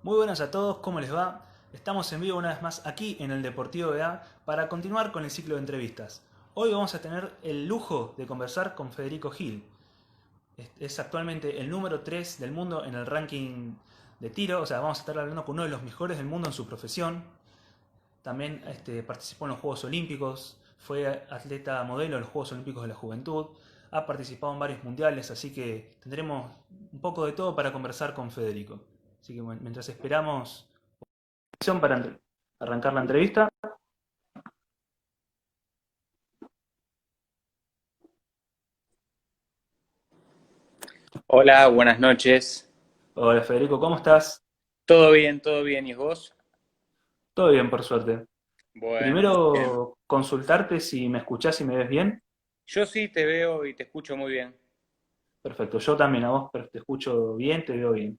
Muy buenas a todos, ¿cómo les va? Estamos en vivo una vez más aquí en el Deportivo BA para continuar con el ciclo de entrevistas. Hoy vamos a tener el lujo de conversar con Federico Gil. Es actualmente el número 3 del mundo en el ranking de tiro, o sea, vamos a estar hablando con uno de los mejores del mundo en su profesión. También participó en los Juegos Olímpicos, fue atleta modelo en los Juegos Olímpicos de la Juventud, ha participado en varios mundiales, así que tendremos un poco de todo para conversar con Federico. Así que bueno, mientras esperamos para arrancar la entrevista. Hola, buenas noches. Hola Federico, ¿cómo estás? Todo bien, ¿y vos? Todo bien, por suerte. Bueno, muy bien. Primero, consultarte si me escuchás y me ves bien. Yo sí te veo y te escucho muy bien. Perfecto, yo también a vos te escucho bien, te veo bien.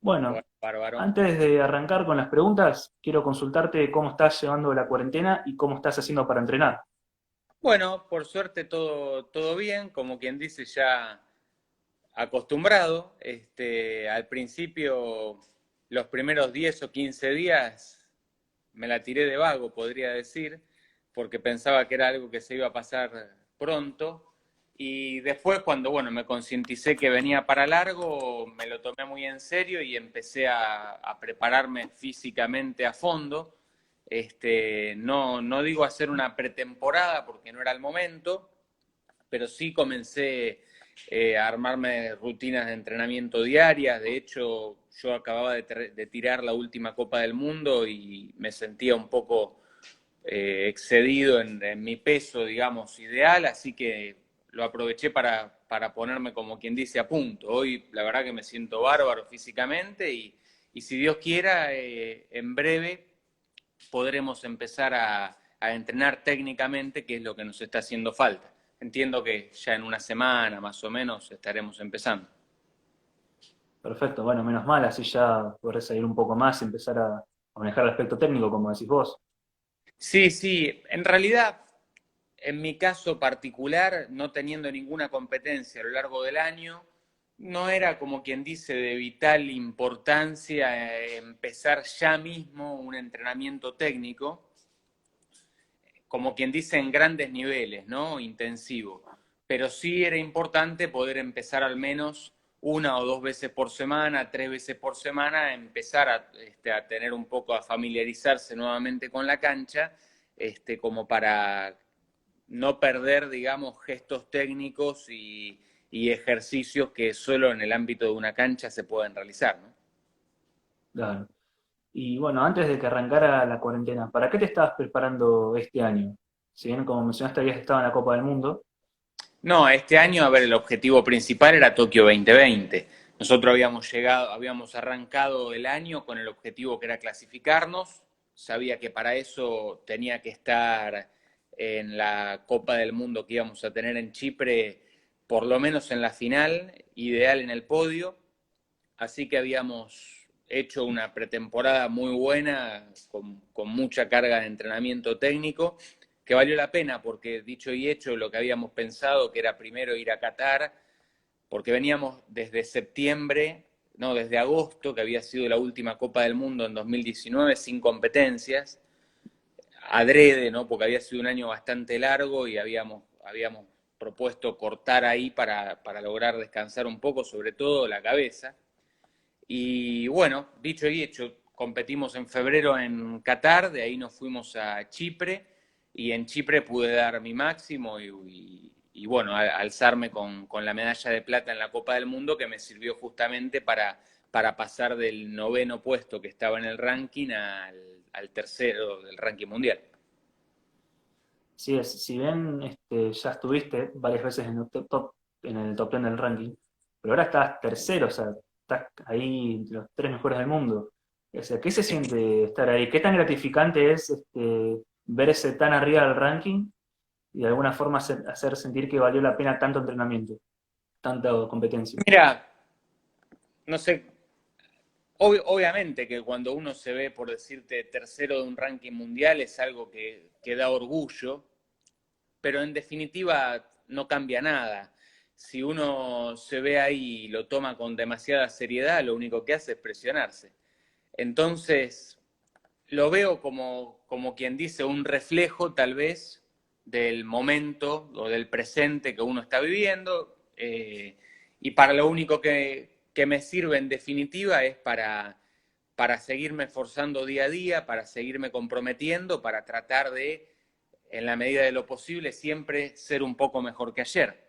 Bueno, Bueno, bárbaro. antes de arrancar con las preguntas, quiero consultarte cómo estás llevando la cuarentena y cómo estás haciendo para entrenar. Bueno, por suerte todo bien, como quien dice ya acostumbrado. Al principio, los primeros 10 o 15 días me la tiré de vago, podría decir, porque pensaba que era algo que se iba a pasar pronto. Y después, cuando bueno, me concienticé que venía para largo, me lo tomé muy en serio y empecé a prepararme físicamente a fondo. No digo hacer una pretemporada porque no era el momento, pero sí comencé a armarme rutinas de entrenamiento diarias. De hecho, yo acababa de tirar la última Copa del Mundo y me sentía un poco excedido en mi peso, digamos, ideal, así que lo aproveché para ponerme, como quien dice, a punto. Hoy la verdad que me siento bárbaro físicamente y si Dios quiera, en breve podremos empezar a entrenar técnicamente, que es lo que nos está haciendo falta. Entiendo que ya en una semana más o menos estaremos empezando. Perfecto, bueno, menos mal, así ya podrás salir un poco más y empezar a manejar el aspecto técnico, como decís vos. Sí, sí, en realidad, en mi caso particular, no teniendo ninguna competencia a lo largo del año, no era como quien dice de vital importancia empezar ya mismo un entrenamiento técnico, como quien dice en grandes niveles, ¿no? Intensivo. Pero sí era importante poder empezar al menos una o dos veces por semana, tres veces por semana, empezar a tener un poco, a familiarizarse nuevamente con la cancha, como para no perder, digamos, gestos técnicos y ejercicios que solo en el ámbito de una cancha se pueden realizar, ¿no? Claro. Y bueno, antes de que arrancara la cuarentena, ¿para qué te estabas preparando este año? Si bien, como mencionaste, habías estado en la Copa del Mundo. No, este año, a ver, el objetivo principal era Tokio 2020. Nosotros habíamos arrancado el año con el objetivo que era clasificarnos. Sabía que para eso tenía que estar en la Copa del Mundo que íbamos a tener en Chipre, por lo menos en la final, ideal en el podio. Así que habíamos hecho una pretemporada muy buena, con mucha carga de entrenamiento técnico, que valió la pena porque dicho y hecho lo que habíamos pensado, que era primero ir a Qatar, porque veníamos desde septiembre, no, desde agosto, que había sido la última Copa del Mundo en 2019, sin competencias, adrede, ¿no? Porque había sido un año bastante largo y habíamos propuesto cortar ahí para lograr descansar un poco, sobre todo la cabeza. Y bueno, dicho y hecho, competimos en febrero en Qatar, de ahí nos fuimos a Chipre y en Chipre pude dar mi máximo y bueno, alzarme con la medalla de plata en la Copa del Mundo que me sirvió justamente para pasar del noveno puesto que estaba en el ranking al tercero del ranking mundial. Sí, si bien ya estuviste varias veces en el en el top 10 del ranking, pero ahora estás tercero, o sea, estás ahí entre los tres mejores del mundo. O sea, ¿qué se siente estar ahí? ¿Qué tan gratificante es verse tan arriba del ranking y de alguna forma hacer sentir que valió la pena tanto entrenamiento, tanta competencia? Mira, no sé, obviamente que cuando uno se ve, por decirte, tercero de un ranking mundial es algo que da orgullo, pero en definitiva no cambia nada. Si uno se ve ahí y lo toma con demasiada seriedad, lo único que hace es presionarse. Entonces, lo veo como quien dice un reflejo tal vez del momento o del presente que uno está viviendo, y para lo único que me sirve en definitiva es para seguirme esforzando día a día, para seguirme comprometiendo, para tratar de, en la medida de lo posible, siempre ser un poco mejor que ayer.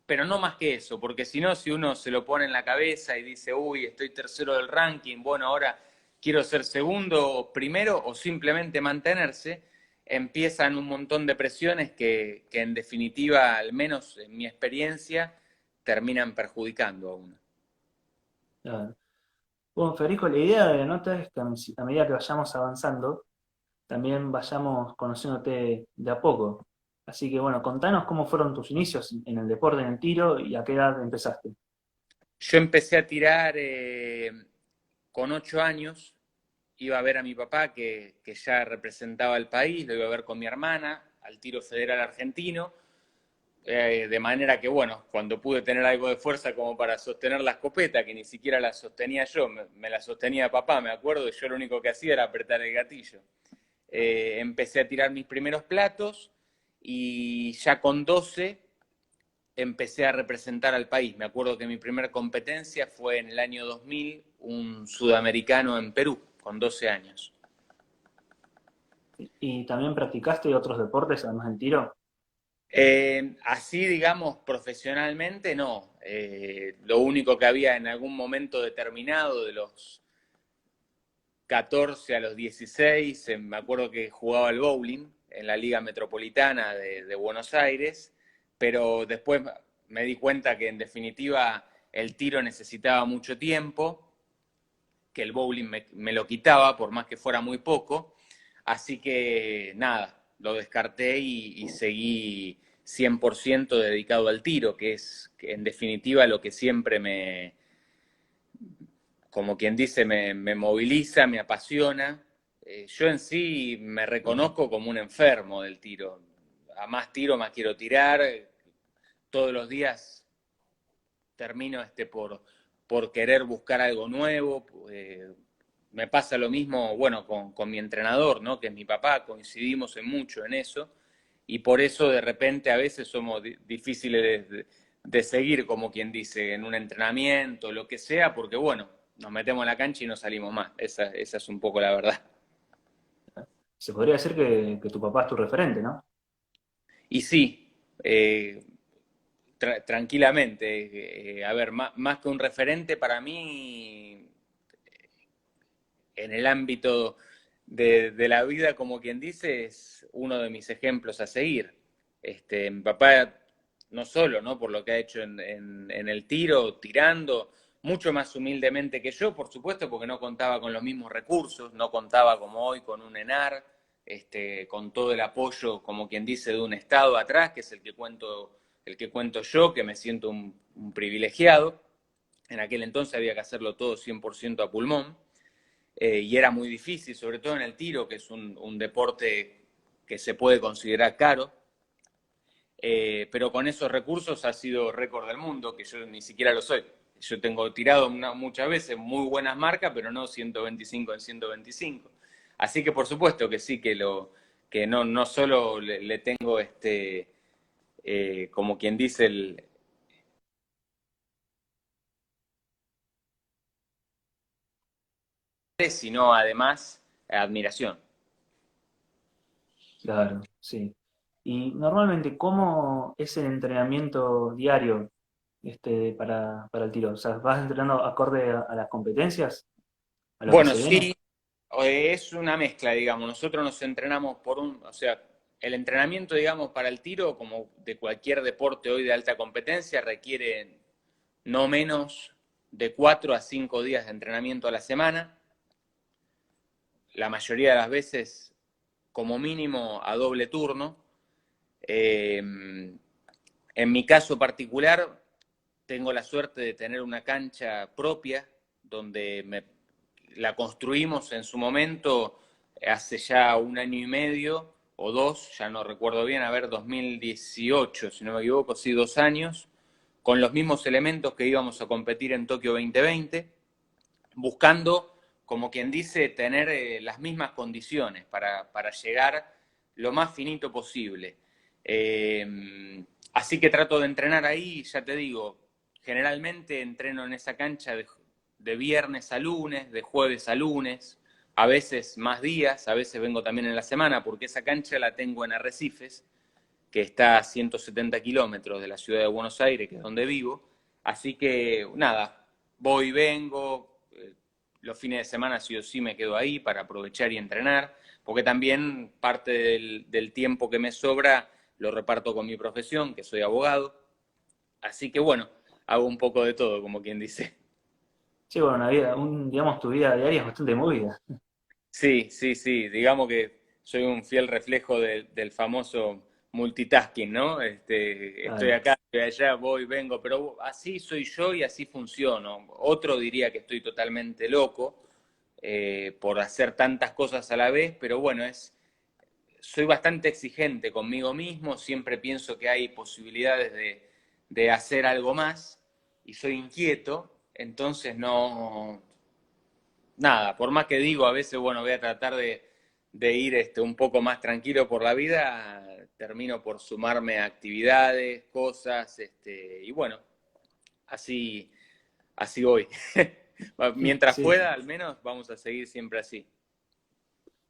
Pero no más que eso, porque si no, si uno se lo pone en la cabeza y dice, uy, estoy tercero del ranking, bueno, ahora quiero ser segundo o primero, o simplemente mantenerse, empiezan un montón de presiones que en definitiva, al menos en mi experiencia, terminan perjudicando a uno. Claro. Bueno, Federico, la idea de la nota es que a medida que vayamos avanzando, también vayamos conociéndote de a poco. Así que bueno, contanos cómo fueron tus inicios en el deporte, en el tiro y a qué edad empezaste. Yo empecé a tirar con 8 años, iba a ver a mi papá que ya representaba al país, lo iba a ver con mi hermana al tiro federal argentino, de manera que, bueno, cuando pude tener algo de fuerza como para sostener la escopeta, que ni siquiera la sostenía yo, me la sostenía papá, me acuerdo, y yo lo único que hacía era apretar el gatillo. Empecé a tirar mis primeros platos y ya con 12 empecé a representar al país. Me acuerdo que mi primera competencia fue en el año 2000, un sudamericano en Perú, con 12 años. ¿Y también practicaste otros deportes además del tiro? Así, digamos, profesionalmente, no. Lo único que había en algún momento determinado, de los 14 a los 16, me acuerdo que jugaba al bowling en la Liga Metropolitana de Buenos Aires, pero después me di cuenta que en definitiva el tiro necesitaba mucho tiempo, que el bowling me lo quitaba, por más que fuera muy poco, así que nada, lo descarté y seguí 100% dedicado al tiro, que es en definitiva lo que siempre como quien dice, me moviliza, me apasiona. Yo en sí me reconozco como un enfermo del tiro. A más tiro, más quiero tirar. Todos los días termino por querer buscar algo nuevo. Me pasa lo mismo, bueno, con mi entrenador, ¿no? Que es mi papá, coincidimos en mucho en eso, y por eso de repente a veces somos difíciles de seguir, como quien dice, en un entrenamiento, lo que sea, porque bueno, nos metemos en la cancha y no salimos más. Esa es un poco la verdad. Se podría decir que tu papá es tu referente, ¿no? Y sí, tranquilamente, a ver, más que un referente para mí, en el ámbito de la vida, como quien dice, es uno de mis ejemplos a seguir. Mi papá, no solo, ¿no? Por lo que ha hecho en el tiro, tirando, mucho más humildemente que yo, por supuesto, porque no contaba con los mismos recursos, no contaba como hoy con un ENAR, con todo el apoyo, como quien dice, de un Estado atrás, que es el que cuento yo, que me siento un privilegiado. En aquel entonces había que hacerlo todo 100% a pulmón. Y era muy difícil, sobre todo en el tiro, que es un deporte que se puede considerar caro, pero con esos recursos ha sido récord del mundo, que yo ni siquiera lo soy. Yo tengo tirado muchas veces muy buenas marcas, pero no 125 en 125. Así que por supuesto que sí, que no solo le tengo como quien dice, sino además admiración. Claro, sí. Y normalmente, ¿cómo es el entrenamiento diario para el tiro? O sea, ¿vas entrenando acorde a las competencias, a lo que Bueno, se viene? sí, es una mezcla, digamos. Nosotros nos entrenamos o sea, el entrenamiento, digamos, para el tiro, como de cualquier deporte hoy de alta competencia, requiere no menos de 4 a 5 días de entrenamiento a la semana. La mayoría de las veces, como mínimo, a doble turno. Eh, en mi caso particular, tengo la suerte de tener una cancha propia donde la construimos en su momento hace ya 1 año y medio o 2, ya no recuerdo bien, a ver, 2018, si no me equivoco, sí, 2 años, con los mismos elementos que íbamos a competir en Tokio 2020, buscando como quien dice, tener las mismas condiciones para llegar lo más finito posible. Así que trato de entrenar ahí, ya te digo, generalmente entreno en esa cancha de viernes a lunes, de jueves a lunes, a veces más días, a veces vengo también en la semana, porque esa cancha la tengo en Arrecifes, que está a 170 kilómetros de la ciudad de Buenos Aires, que es donde vivo. Así que, nada, voy y vengo, los fines de semana sí o sí me quedo ahí para aprovechar y entrenar, porque también parte del tiempo que me sobra lo reparto con mi profesión, que soy abogado. Así que bueno, hago un poco de todo, como quien dice. Sí, bueno, una vida, digamos, tu vida diaria es bastante movida. Sí, sí, sí, digamos que soy un fiel reflejo del famoso multitasking, ¿no? Estoy Claro. acá, estoy allá, voy, vengo, pero así soy yo y así funciono. Otro diría que estoy totalmente loco por hacer tantas cosas a la vez, pero bueno, soy bastante exigente conmigo mismo, siempre pienso que hay posibilidades de hacer algo más y soy inquieto, entonces no, nada, por más que digo, a veces, bueno, voy a tratar de ir un poco más tranquilo por la vida, termino por sumarme a actividades, cosas, y bueno, así, así voy. Mientras Sí, pueda, al menos, vamos a seguir siempre así.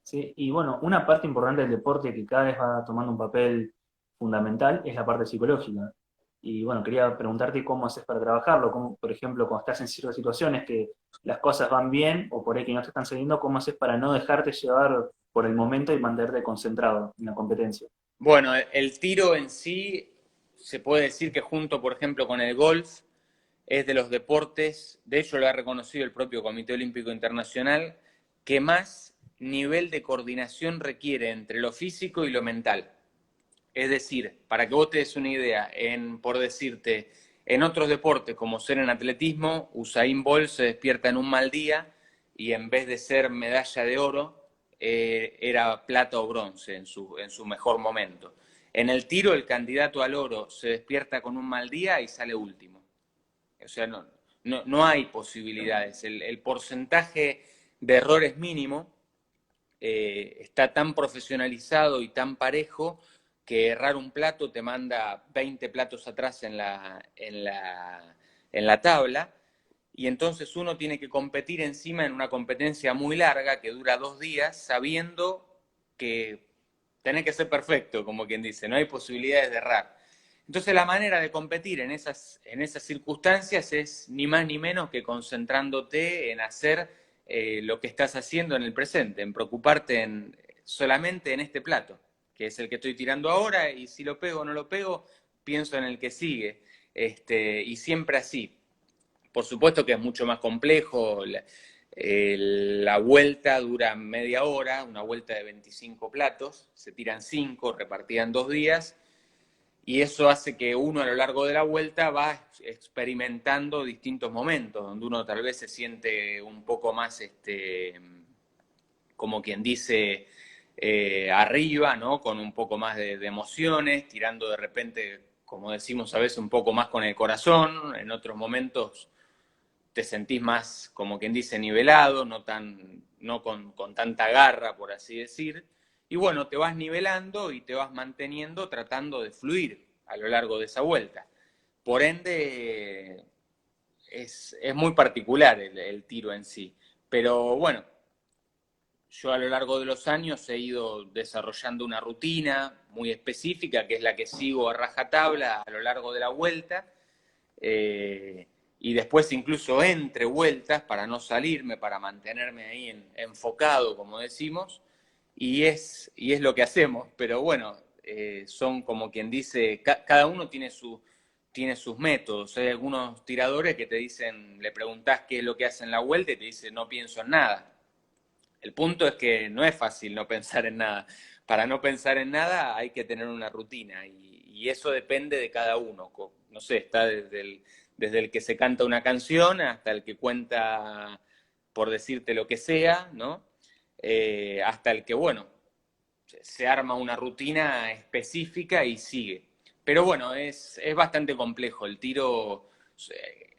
sí. Y bueno, una parte importante del deporte que cada vez va tomando un papel fundamental es la parte psicológica. Y bueno, quería preguntarte cómo haces para trabajarlo, cómo, por ejemplo, cuando estás en ciertas situaciones que las cosas van bien o por ahí que no te están saliendo, cómo haces para no dejarte llevar por el momento y mantenerte concentrado en la competencia. Bueno, el tiro en sí se puede decir que junto, por ejemplo, con el golf, es de los deportes, de hecho lo ha reconocido el propio Comité Olímpico Internacional, que más nivel de coordinación requiere entre lo físico y lo mental. Es decir, para que vos te des una idea, por decirte, en otros deportes, como ser en atletismo, Usain Bolt se despierta en un mal día y en vez de ser medalla de oro, era plata o bronce en su mejor momento. En el tiro, el candidato al oro se despierta con un mal día y sale último. O sea, no hay posibilidades. El porcentaje de error es mínimo, está tan profesionalizado y tan parejo que errar un plato te manda 20 platos atrás en la tabla, y entonces uno tiene que competir encima en una competencia muy larga que dura 2 días, sabiendo que tenés que ser perfecto, como quien dice, no hay posibilidades de errar. Entonces la manera de competir en esas circunstancias es ni más ni menos que concentrándote en hacer lo que estás haciendo en el presente, en preocuparte solamente en este plato, que es el que estoy tirando ahora, y si lo pego o no lo pego, pienso en el que sigue. Y siempre así. Por supuesto que es mucho más complejo. La vuelta dura media hora, una vuelta de 25 platos, se tiran 5 repartidas en 2 días, y eso hace que uno a lo largo de la vuelta va experimentando distintos momentos, donde uno tal vez se siente un poco más, como quien dice, arriba, ¿no? Con un poco más de emociones, tirando de repente, como decimos a veces, un poco más con el corazón. En otros momentos te sentís más, como quien dice, nivelado, no con tanta garra, por así decir. Y bueno, te vas nivelando y te vas manteniendo tratando de fluir a lo largo de esa vuelta. Por ende, es muy particular el tiro en sí. Pero bueno, yo a lo largo de los años he ido desarrollando una rutina muy específica, que es la que sigo a rajatabla a lo largo de la vuelta, eh, y después incluso entre vueltas para no salirme, para mantenerme ahí enfocado, como decimos, y es lo que hacemos. Pero bueno, son como quien dice, cada uno tiene sus métodos. Hay algunos tiradores que te dicen, le preguntás qué es lo que hacen en la vuelta y te dicen, no pienso en nada. El punto es que no es fácil no pensar en nada. Para no pensar en nada hay que tener una rutina, y eso depende de cada uno. No sé, está desde el que se canta una canción hasta el que cuenta, por decirte lo que sea, ¿no? Hasta el que, bueno, se arma una rutina específica y sigue. Pero bueno, es bastante complejo. El tiro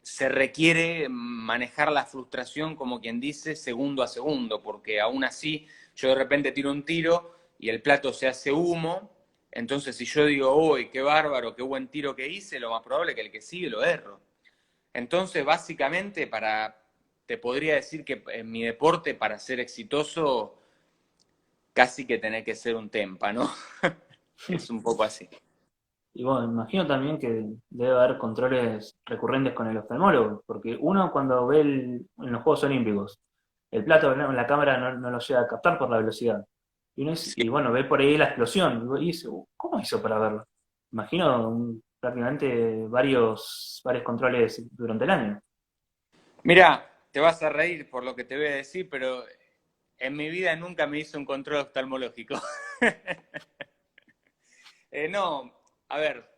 se requiere manejar la frustración, como quien dice, segundo a segundo, porque aún así yo de repente tiro un tiro y el plato se hace humo, entonces si yo digo, uy, qué bárbaro, qué buen tiro que hice, lo más probable es que el que sigue lo erro. Entonces, básicamente, te podría decir que en mi deporte, para ser exitoso, casi que tenés que ser un tempa, ¿no? Es un poco así. Y bueno, imagino también que debe haber controles recurrentes con el oftalmólogo, porque uno cuando ve en los Juegos Olímpicos, el plato en la cámara no lo llega a captar por la velocidad. Sí. Y bueno, ve por ahí la explosión y dice, ¿cómo hizo para verlo? Imagino prácticamente varios controles durante el año. Mira, te vas a reír por lo que te voy a decir, pero en mi vida nunca me hice un control oftalmológico. No, a ver,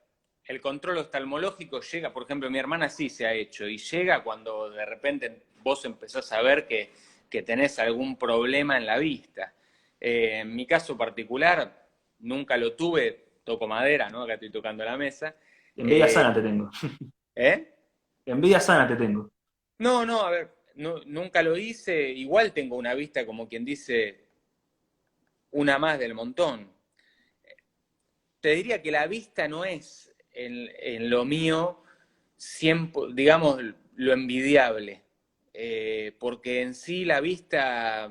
el control oftalmológico llega, por ejemplo, mi hermana sí se ha hecho, y llega cuando de repente vos empezás a ver que tenés algún problema en la vista. En mi caso particular, nunca lo tuve, toco madera, ¿no? Acá estoy tocando la mesa. Envidia Eh, sana te tengo. ¿Eh? Envidia sana te tengo. No, no, a ver, nunca lo hice, igual tengo una vista como quien dice una más del montón. Te diría que la vista no es en lo mío, siempre, digamos, lo envidiable. Porque en sí la vista,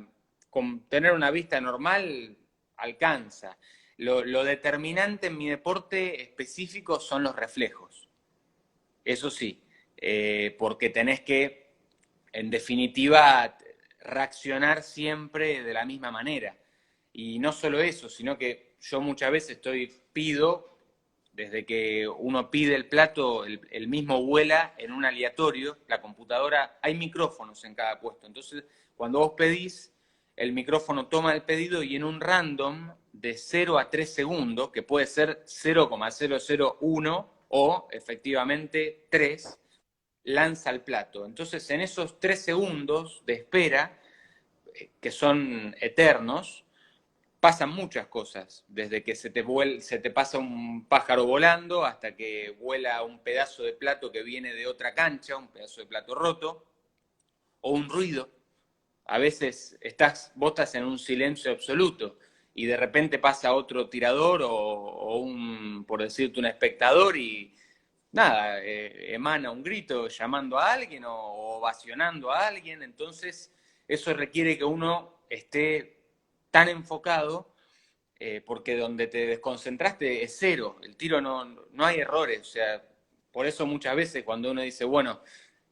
con tener una vista normal, alcanza. Lo determinante en mi deporte específico son los reflejos. Eso sí, porque tenés que, en definitiva, reaccionar siempre de la misma manera. Y no solo eso, sino que yo muchas veces pido, desde que uno pide el plato, el mismo vuela en un aleatorio, la computadora, hay micrófonos en cada puesto, entonces cuando vos pedís, el micrófono toma el pedido y en un random de 0 a 3 segundos, que puede ser 0,001 o efectivamente 3, lanza el plato. Entonces en esos 3 segundos de espera, que son eternos, pasan muchas cosas, desde que se te pasa un pájaro volando hasta que vuela un pedazo de plato que viene de otra cancha, un pedazo de plato roto, o un ruido. A veces vos estás en un silencio absoluto y de repente pasa otro tirador o un, por decirte, un espectador y nada, emana un grito llamando a alguien o ovacionando a alguien, entonces eso requiere que uno esté tan enfocado, porque donde te desconcentraste es cero, el tiro no hay errores, o sea, por eso muchas veces cuando uno dice, bueno,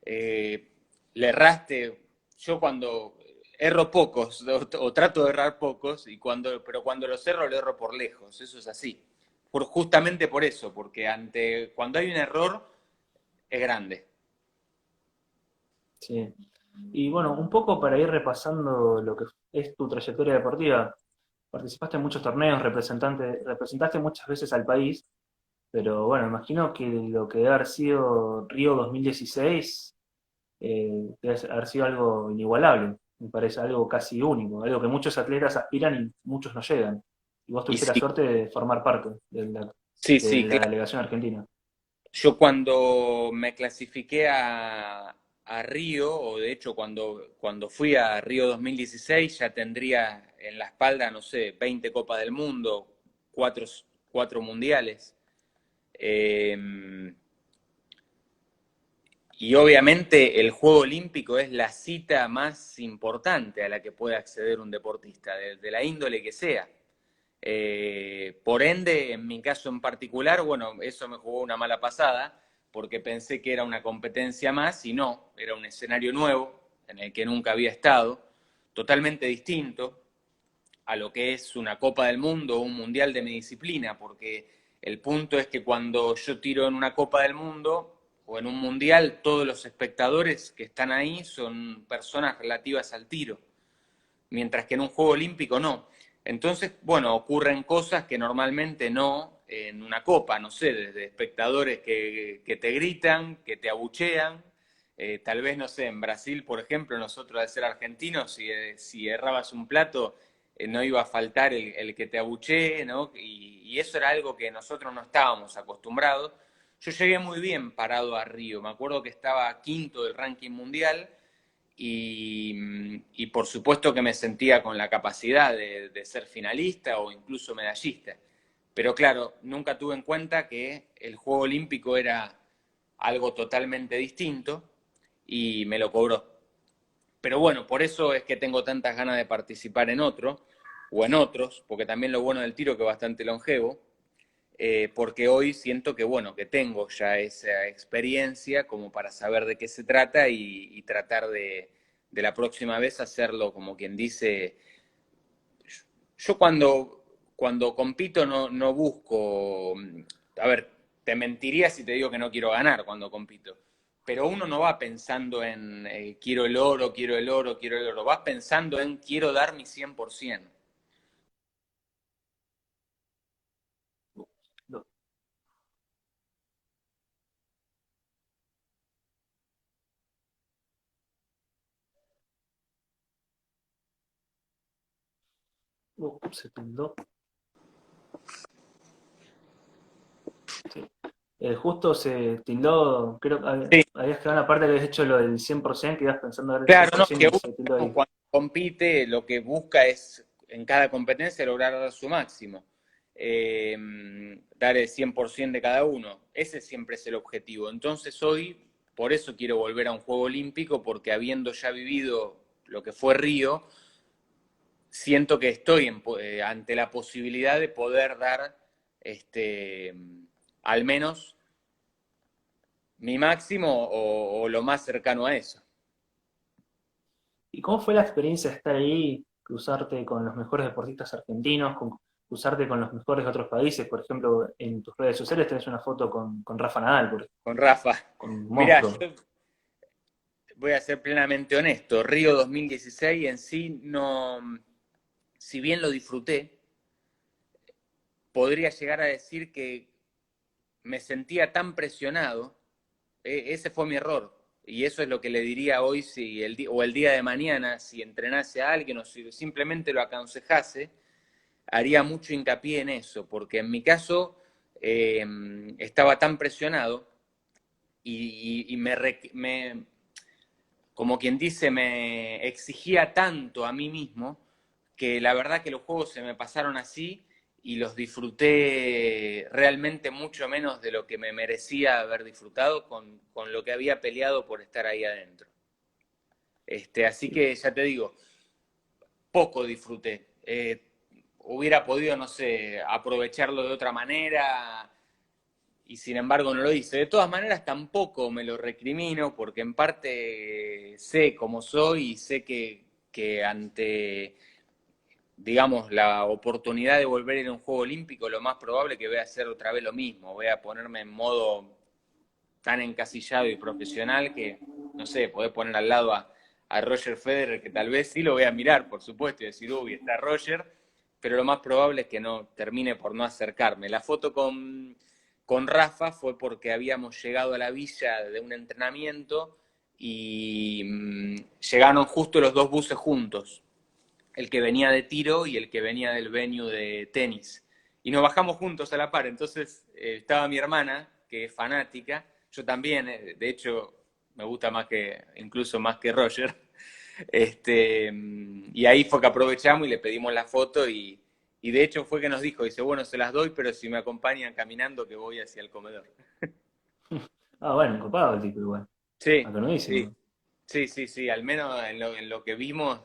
eh, le erraste, yo cuando erro pocos, o trato de errar pocos, pero cuando los erro, lo erro por lejos, eso es así. Justamente por eso, porque cuando hay un error, es grande. Sí. Y bueno, un poco para ir repasando lo que es tu trayectoria deportiva. Participaste en muchos torneos, representaste muchas veces al país, pero bueno, imagino que lo que debe haber sido Río 2016 debe haber sido algo inigualable, me parece algo casi único, algo que muchos atletas aspiran y muchos no llegan. Y vos Y tuviste la sí, suerte de formar parte sí, de sí, la claro. delegación argentina. Yo cuando me clasifiqué a Río, o de hecho cuando fui a Río 2016, ya tendría en la espalda, no sé, 20 Copas del Mundo, 4, 4 mundiales. Eh, y obviamente el Juego Olímpico es la cita más importante a la que puede acceder un deportista, de la índole que sea. Por ende, en mi caso en particular, bueno, eso me jugó una mala pasada, porque pensé que era una competencia más y no, era un escenario nuevo en el que nunca había estado, totalmente distinto a lo que es una Copa del Mundo o un Mundial de mi disciplina, porque el punto es que cuando yo tiro en una Copa del Mundo o en un Mundial, todos los espectadores que están ahí son personas relativas al tiro, mientras que en un Juego Olímpico no. Entonces, bueno, ocurren cosas que normalmente no en una copa, no sé, desde espectadores que te gritan, que te abuchean. Tal vez, no sé, en Brasil, por ejemplo, nosotros al ser argentinos, si errabas un plato, no iba a faltar el que te abuchee, ¿no? Y eso era algo que nosotros no estábamos acostumbrados. Yo llegué muy bien parado a Río, me acuerdo que estaba quinto del ranking mundial y por supuesto que me sentía con la capacidad de ser finalista o incluso medallista. Pero claro, nunca tuve en cuenta que el Juego Olímpico era algo totalmente distinto y me lo cobró. Pero bueno, por eso es que tengo tantas ganas de participar en otro, o en otros, porque también lo bueno del tiro que es bastante longevo, porque hoy siento que, bueno, que tengo ya esa experiencia como para saber de qué se trata y tratar de la próxima vez hacerlo como quien dice. Yo cuando compito no busco, a ver, te mentiría si te digo que no quiero ganar cuando compito, pero uno no va pensando en quiero el oro, quiero el oro, quiero el oro, vas pensando en quiero dar mi 100%. No, se tildó. Sí. Justo se tildó, creo que Sí, habías quedado en la parte que habías hecho lo del 100%, que ibas pensando dar el claro, no, 100% que y se tildó uno ahí. cuando compite lo que busca es en cada competencia lograr dar su máximo, eh, dar el 100% de cada uno. Ese siempre es el objetivo. Entonces hoy, por eso quiero volver a un Juego Olímpico, porque habiendo ya vivido lo que fue Río, siento que estoy ante la posibilidad de poder dar al menos mi máximo o lo más cercano a eso. ¿Y cómo fue la experiencia de estar ahí, cruzarte con los mejores deportistas argentinos, cruzarte con los mejores de otros países? Por ejemplo, en tus redes sociales tenés una foto con Rafa Nadal, Con Rafa. con un Mirá, monstruo. yo voy a ser plenamente honesto, Río 2016 en sí no, si bien lo disfruté, podría llegar a decir que me sentía tan presionado, ese fue mi error. Y eso es lo que le diría hoy si o el día de mañana, si entrenase a alguien o si simplemente lo aconsejase, haría mucho hincapié en eso, porque en mi caso estaba tan presionado y como quien dice, me exigía tanto a mí mismo que la verdad que los juegos se me pasaron así y los disfruté realmente mucho menos de lo que me merecía haber disfrutado con lo que había peleado por estar ahí adentro. Así Sí. que ya te digo, poco disfruté. Hubiera podido, no sé, aprovecharlo de otra manera, y sin embargo no lo hice. De todas maneras, tampoco me lo recrimino porque en parte sé cómo soy y sé que ante, digamos, la oportunidad de volver a ir a un Juego Olímpico, lo más probable es que voy a hacer otra vez lo mismo. Voy a ponerme en modo tan encasillado y profesional que, no sé, podés poner al lado a Roger Federer, que tal vez sí lo voy a mirar, por supuesto, y decir, uy, está Roger, pero lo más probable es que no termine por no acercarme. La foto con Rafa fue porque habíamos llegado a la villa de un entrenamiento y llegaron justo los dos buses juntos, el que venía de tiro y el que venía del venue de tenis. Y nos bajamos juntos a la par, entonces estaba mi hermana, que es fanática, yo también, de hecho me gusta más que, incluso más que Roger, y ahí fue que aprovechamos y le pedimos la foto y de hecho fue que nos dijo, dice, bueno, se las doy, pero si me acompañan caminando que voy hacia el comedor. Ah, bueno, copado el tipo igual. Sí, sí, Atonadísimo. sí, sí, sí, al menos en lo que vimos,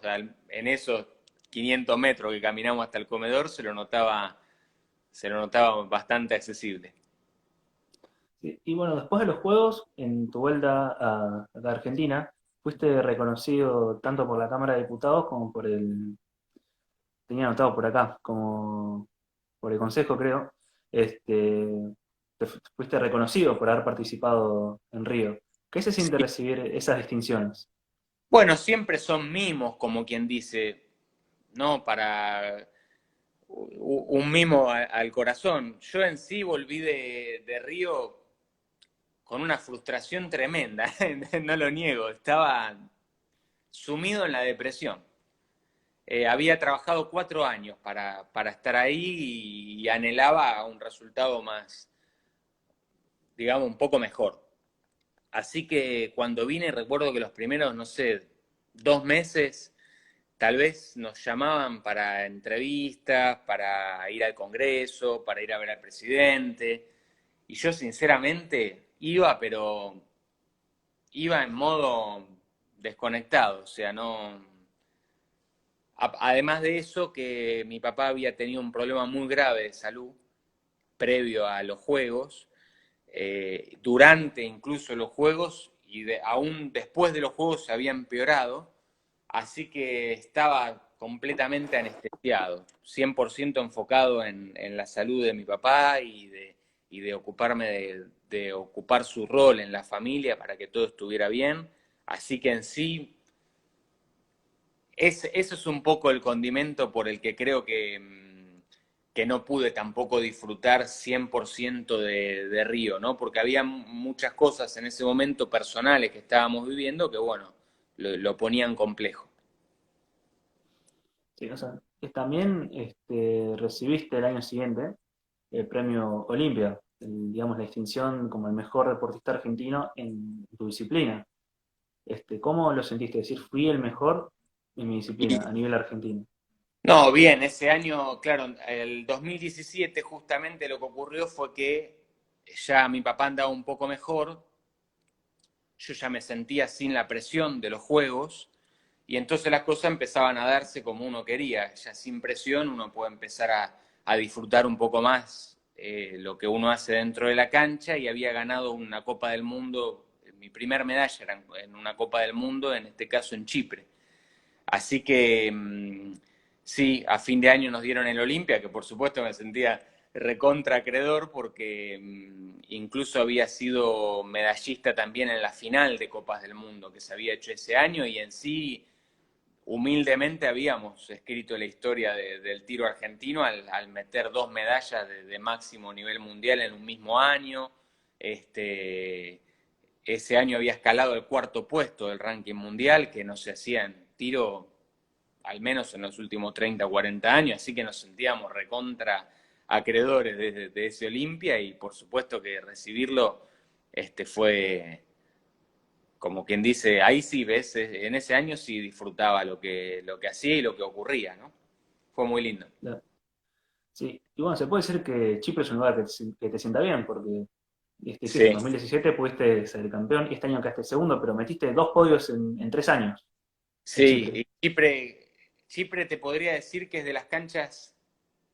en esos 500 metros que caminamos hasta el comedor, se lo notaba bastante accesible. Sí, y bueno, después de los Juegos, en tu vuelta a la Argentina, fuiste reconocido tanto por la Cámara de Diputados como por tenía anotado por acá, como por el Consejo, creo, fuiste reconocido por haber participado en Río. ¿Qué se siente Sí. recibir esas distinciones? Bueno, siempre son mimos, como quien dice, ¿no? Para un mimo al corazón. Yo en sí volví de Río con una frustración tremenda, no lo niego, estaba sumido en la depresión. Había trabajado 4 años para estar ahí y anhelaba un resultado digamos, un poco mejor. Así que cuando vine recuerdo que los primeros, no sé, 2 meses, tal vez nos llamaban para entrevistas, para ir al Congreso, para ir a ver al presidente. Y yo sinceramente iba, pero iba en modo desconectado, o sea, no... Además de eso, que mi papá había tenido un problema muy grave de salud previo a los Juegos, durante incluso los Juegos y aún después de los Juegos se había empeorado, así que estaba completamente anestesiado, 100% enfocado en la salud de mi papá y de ocuparme de ocupar su rol en la familia para que todo estuviera bien. Así que en sí, eso es un poco el condimento por el que creo que no pude tampoco disfrutar 100% de Río, ¿no? Porque había muchas cosas en ese momento personales que estábamos viviendo que, bueno, lo ponían complejo. Sí, o sea, que también recibiste el año siguiente el premio Olimpia, digamos la distinción como el mejor deportista argentino en tu disciplina. ¿Cómo lo sentiste? Decir, fui el mejor en mi disciplina a nivel argentino. No, bien, ese año, claro, el 2017 justamente lo que ocurrió fue que ya mi papá andaba un poco mejor, yo ya me sentía sin la presión de los juegos y entonces las cosas empezaban a darse como uno quería, ya sin presión uno puede empezar a disfrutar un poco más lo que uno hace dentro de la cancha y había ganado una Copa del Mundo, mi primer medalla era en una Copa del Mundo, en este caso en Chipre. Así que sí, a fin de año nos dieron el Olimpia, que por supuesto me sentía recontra acreedor porque incluso había sido medallista también en la final de Copas del Mundo que se había hecho ese año y en sí humildemente habíamos escrito la historia del tiro argentino al meter 2 medallas de máximo nivel mundial en un mismo año. Ese año había escalado el cuarto puesto del ranking mundial, que no se hacía en tiro, al menos en los últimos 30 o 40 años, así que nos sentíamos recontra acreedores de ese Olimpia y por supuesto que recibirlo fue como quien dice, ahí sí, ves, en ese año sí disfrutaba lo que hacía y lo que ocurría, ¿no? Fue muy lindo. Sí, y bueno, se puede decir que Chipre es un lugar que te sienta bien, porque dijiste, en Sí, 2017 pudiste ser campeón, y este año quedaste segundo, pero metiste 2 podios en 3 años en sí, Chipre. y Chipre te podría decir que es de las canchas,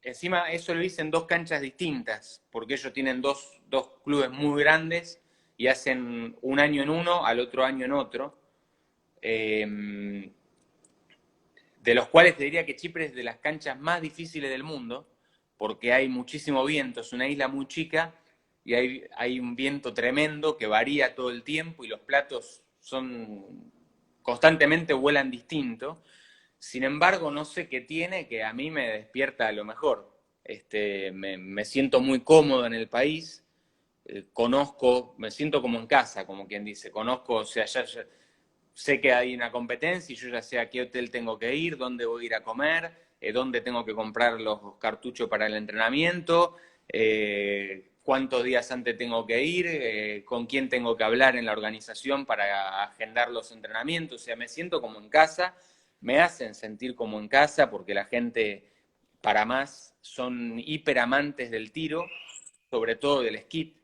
encima eso lo hice en 2 canchas distintas, porque ellos tienen dos clubes muy grandes y hacen un año en uno, al otro año en otro, de los cuales te diría que Chipre es de las canchas más difíciles del mundo, porque hay muchísimo viento, es una isla muy chica y hay un viento tremendo que varía todo el tiempo y los platos son constantemente vuelan distinto. Sin embargo, no sé qué tiene que a mí me despierta a lo mejor. Me siento muy cómodo en el país, conozco, me siento como en casa, como quien dice, conozco, o sea, ya sé que hay una competencia y yo ya sé a qué hotel tengo que ir, dónde voy a ir a comer, dónde tengo que comprar los cartuchos para el entrenamiento, cuántos días antes tengo que ir, con quién tengo que hablar en la organización para agendar los entrenamientos. O sea, me siento como en casa, me hacen sentir como en casa porque la gente, para más, son hiper amantes del tiro, sobre todo del skate.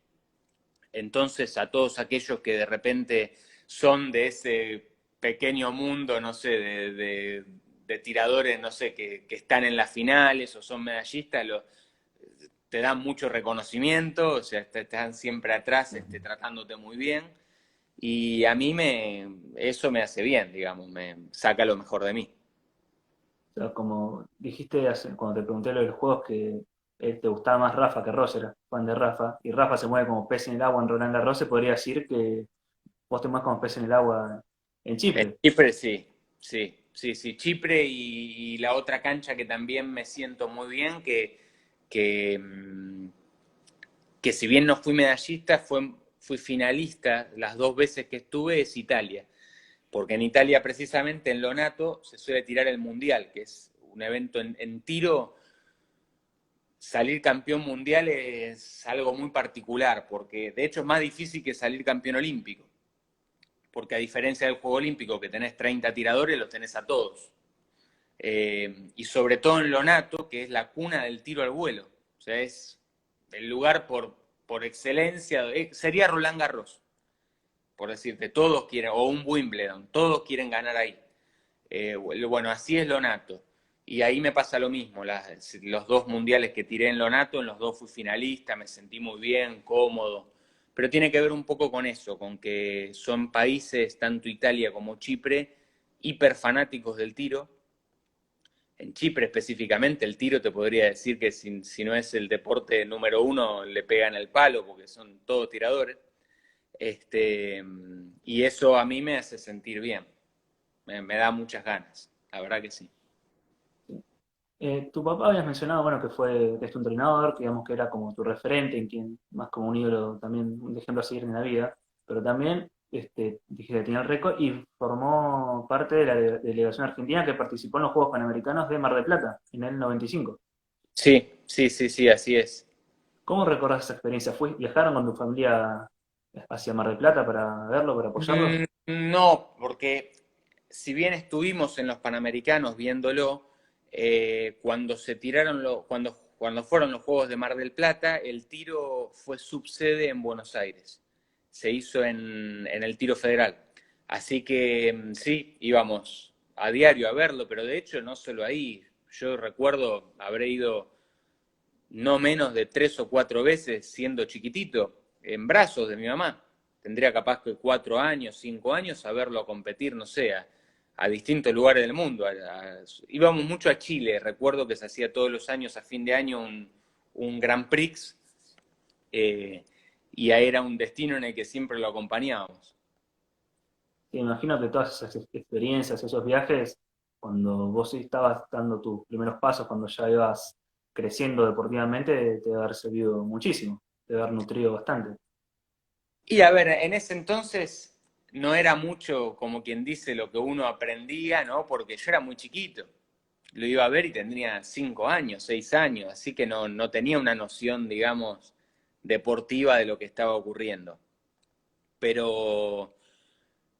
Entonces, a todos aquellos que de repente son de ese pequeño mundo, no sé, de tiradores, no sé, que están en las finales o son medallistas, te dan mucho reconocimiento, o sea, están siempre atrás, tratándote muy bien. Y a mí eso me hace bien, digamos, me saca lo mejor de mí. O sea, como dijiste cuando te pregunté lo de los juegos, que te gustaba más Rafa que Ross, eras fan de Rafa, y Rafa se mueve como pez en el agua en Roland Garros, se podría decir que vos te mueves como pez en el agua en En Chipre. Chipre sí, sí. Chipre y la otra cancha que también me siento muy bien, que, mm, que si bien no fui medallista, fui finalista las 2 veces que estuve, es Italia. Porque en Italia precisamente en Lonato se suele tirar el Mundial, que es un evento en tiro salir campeón mundial es algo muy particular, porque de hecho es más difícil que salir campeón olímpico, porque a diferencia del Juego Olímpico, que tenés 30 tiradores, los tenés a todos. Y sobre todo en Lonato, que es la cuna del tiro al vuelo. O sea, es el lugar por excelencia, sería Roland Garros, por decirte, todos quieren, o un Wimbledon, todos quieren ganar ahí. Bueno, así es Lonato. Y ahí me pasa lo mismo, los 2 mundiales que tiré en Lonato, en los 2 fui finalista, me sentí muy bien, cómodo. Pero tiene que ver un poco con eso, con que son países, tanto Italia como Chipre, hiper fanáticos del tiro. En Chipre específicamente, el tiro te podría decir que si no es el deporte número 1, le pegan el palo, porque son todos tiradores. Y eso a mí me hace sentir bien, me da muchas ganas, la verdad que sí. Tu papá habías mencionado, bueno, que es tu entrenador, que digamos que era como tu referente, en quien más como un ídolo, también un ejemplo a seguir en la vida, pero también dijiste que tenía el récord y formó parte de la delegación argentina que participó en los Juegos Panamericanos de Mar del Plata en el 95. Sí, sí, sí, sí, así es. ¿Cómo recordás esa experiencia? ¿Viajaron con tu familia hacia Mar del Plata para verlo, para apoyarlo? No, porque si bien estuvimos en los Panamericanos viéndolo, cuando se tiraron cuando fueron los Juegos de Mar del Plata, el tiro fue subsede en Buenos Aires. Se hizo en el tiro federal. Así que sí, íbamos a diario a verlo, pero de hecho no solo ahí. Yo recuerdo habré ido no menos de 3 o 4 veces siendo chiquitito, en brazos de mi mamá. Tendría capaz que 4 años, 5 años, a verlo competir, no sé, a distintos lugares del mundo. Íbamos mucho a Chile, recuerdo que se hacía todos los años, a fin de año, un Grand Prix, eh, y era un destino en el que siempre lo acompañábamos. Sí, me imagino que todas esas experiencias, esos viajes, cuando vos estabas dando tus primeros pasos, cuando ya ibas creciendo deportivamente, te debe haber servido muchísimo, te debe haber nutrido bastante. Y a ver, en ese entonces no era mucho, como quien dice, lo que uno aprendía, ¿no? Porque yo era muy chiquito. Lo iba a ver y tendría 5 años, 6 años, así que no tenía una noción, digamos, deportiva de lo que estaba ocurriendo. Pero,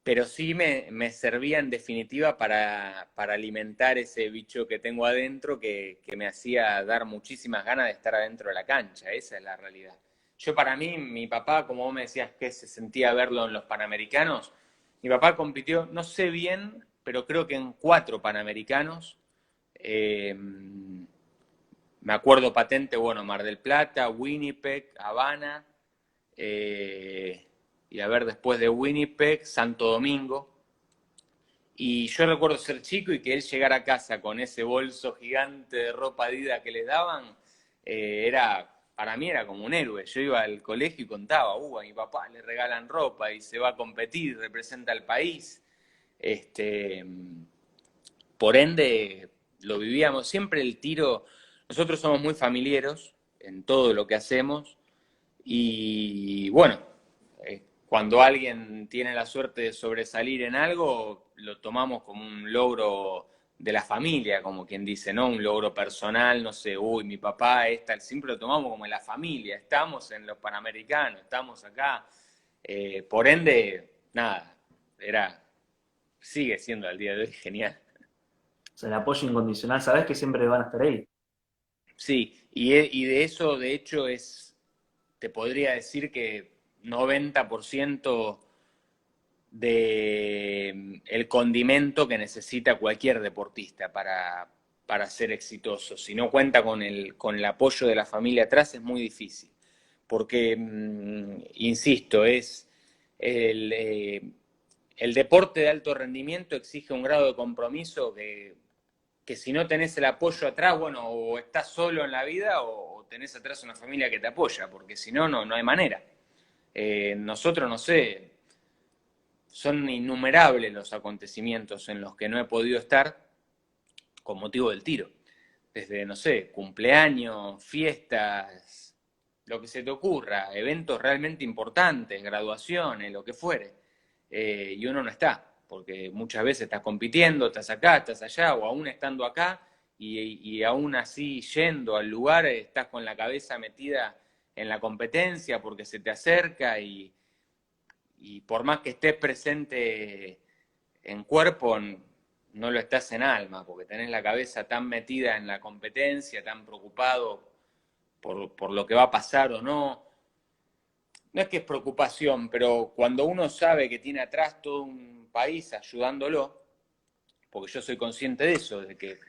pero sí me servía en definitiva para alimentar ese bicho que tengo adentro que me hacía dar muchísimas ganas de estar adentro de la cancha, esa es la realidad. Yo para mí, mi papá, como vos me decías que se sentía verlo en los Panamericanos, mi papá compitió, no sé bien, pero creo que en 4 Panamericanos. Me acuerdo patente, bueno, Mar del Plata, Winnipeg, Habana, y a ver, después de Winnipeg, Santo Domingo. Y yo recuerdo ser chico y que él llegara a casa con ese bolso gigante de ropa Adidas que le daban, para mí era como un héroe. Yo iba al colegio y contaba, a mi papá le regalan ropa y se va a competir, representa al país. Este, por ende, lo vivíamos siempre el tiro. Nosotros somos muy familiares en todo lo que hacemos y bueno, cuando alguien tiene la suerte de sobresalir en algo, lo tomamos como un logro de la familia, como quien dice, ¿no? Un logro personal, no sé, mi papá, siempre lo tomamos como en la familia, estamos en los Panamericanos, estamos acá. Por ende, nada, sigue siendo al día de hoy genial. O sea, el apoyo incondicional, sabes que siempre van a estar ahí. Sí, y de eso, de hecho, te podría decir que 90% de el condimento que necesita cualquier deportista para ser exitoso. Si no cuenta con el apoyo de la familia atrás, es muy difícil. Porque, insisto, el deporte de alto rendimiento exige un grado de compromiso que si no tenés el apoyo atrás, bueno, o estás solo en la vida o tenés atrás una familia que te apoya, porque si no, no hay manera. Nosotros, no sé, son innumerables los acontecimientos en los que no he podido estar con motivo del tiro. Desde, no sé, cumpleaños, fiestas, lo que se te ocurra, eventos realmente importantes, graduaciones, lo que fuere. Y uno no está, porque muchas veces estás compitiendo, estás acá, estás allá, o aún estando acá, y aún así yendo al lugar estás con la cabeza metida en la competencia porque se te acerca y por más que estés presente en cuerpo, no lo estás en alma, porque tenés la cabeza tan metida en la competencia, tan preocupado por lo que va a pasar o no. No es que es preocupación, pero cuando uno sabe que tiene atrás todo un país ayudándolo, porque yo soy consciente de eso, de que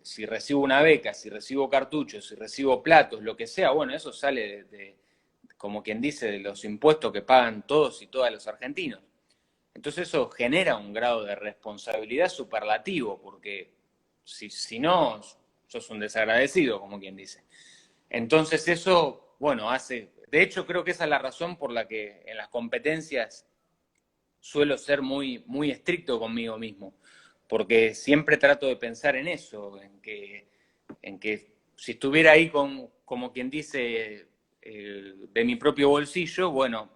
si recibo una beca, si recibo cartuchos, si recibo platos, lo que sea, bueno, eso sale como quien dice, de los impuestos que pagan todos y todas los argentinos. Entonces eso genera un grado de responsabilidad superlativo, porque si no, sos un desagradecido, como quien dice. Entonces eso, bueno, de hecho creo que esa es la razón por la que en las competencias suelo ser muy, muy estricto conmigo mismo, porque siempre trato de pensar en eso, en que si estuviera ahí como quien dice, de mi propio bolsillo, bueno,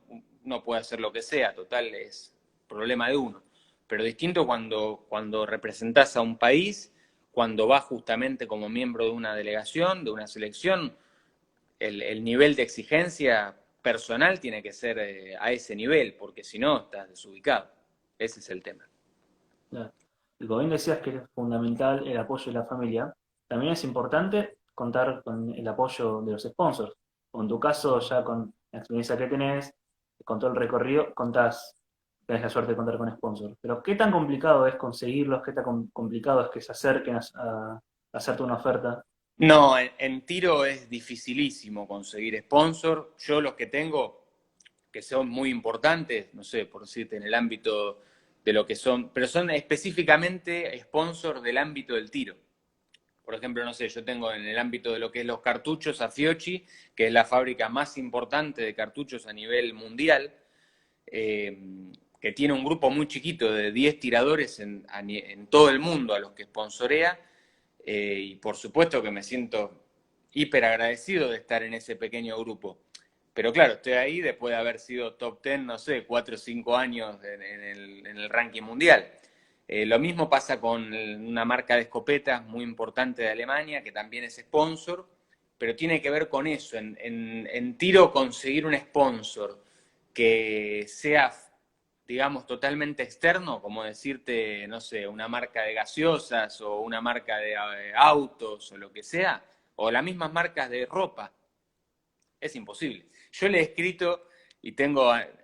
uno puede hacer lo que sea, total es problema de uno. Pero distinto cuando representás a un país, cuando vas justamente como miembro de una delegación, de una selección, el nivel de exigencia personal tiene que ser a ese nivel, porque si no estás desubicado. Ese es el tema. Claro. Y como bien decías que es fundamental el apoyo de la familia, también es importante contar con el apoyo de los sponsors. O en tu caso, ya con la experiencia que tenés, con todo el recorrido, tenés la suerte de contar con sponsors. Pero ¿qué tan complicado es conseguirlos? ¿Qué tan complicado es que se acerquen a hacerte una oferta? No, en tiro es dificilísimo conseguir sponsor. Yo los que tengo, que son muy importantes, no sé, por decirte, en el ámbito de lo que son, pero son específicamente sponsors del ámbito del tiro. Por ejemplo, no sé, yo tengo en el ámbito de lo que es los cartuchos a Fiocchi, que es la fábrica más importante de cartuchos a nivel mundial, que tiene un grupo muy chiquito de 10 tiradores en todo el mundo a los que sponsorea, y por supuesto que me siento hiper agradecido de estar en ese pequeño grupo. Pero claro, estoy ahí después de haber sido top 10, no sé, 4 o 5 años en el ranking mundial. Lo mismo pasa con una marca de escopetas muy importante de Alemania, que también es sponsor, pero tiene que ver con eso, en tiro conseguir un sponsor que sea, digamos, totalmente externo, como decirte, no sé, una marca de gaseosas o una marca de autos o lo que sea, o las mismas marcas de ropa, es imposible. Yo le he escrito y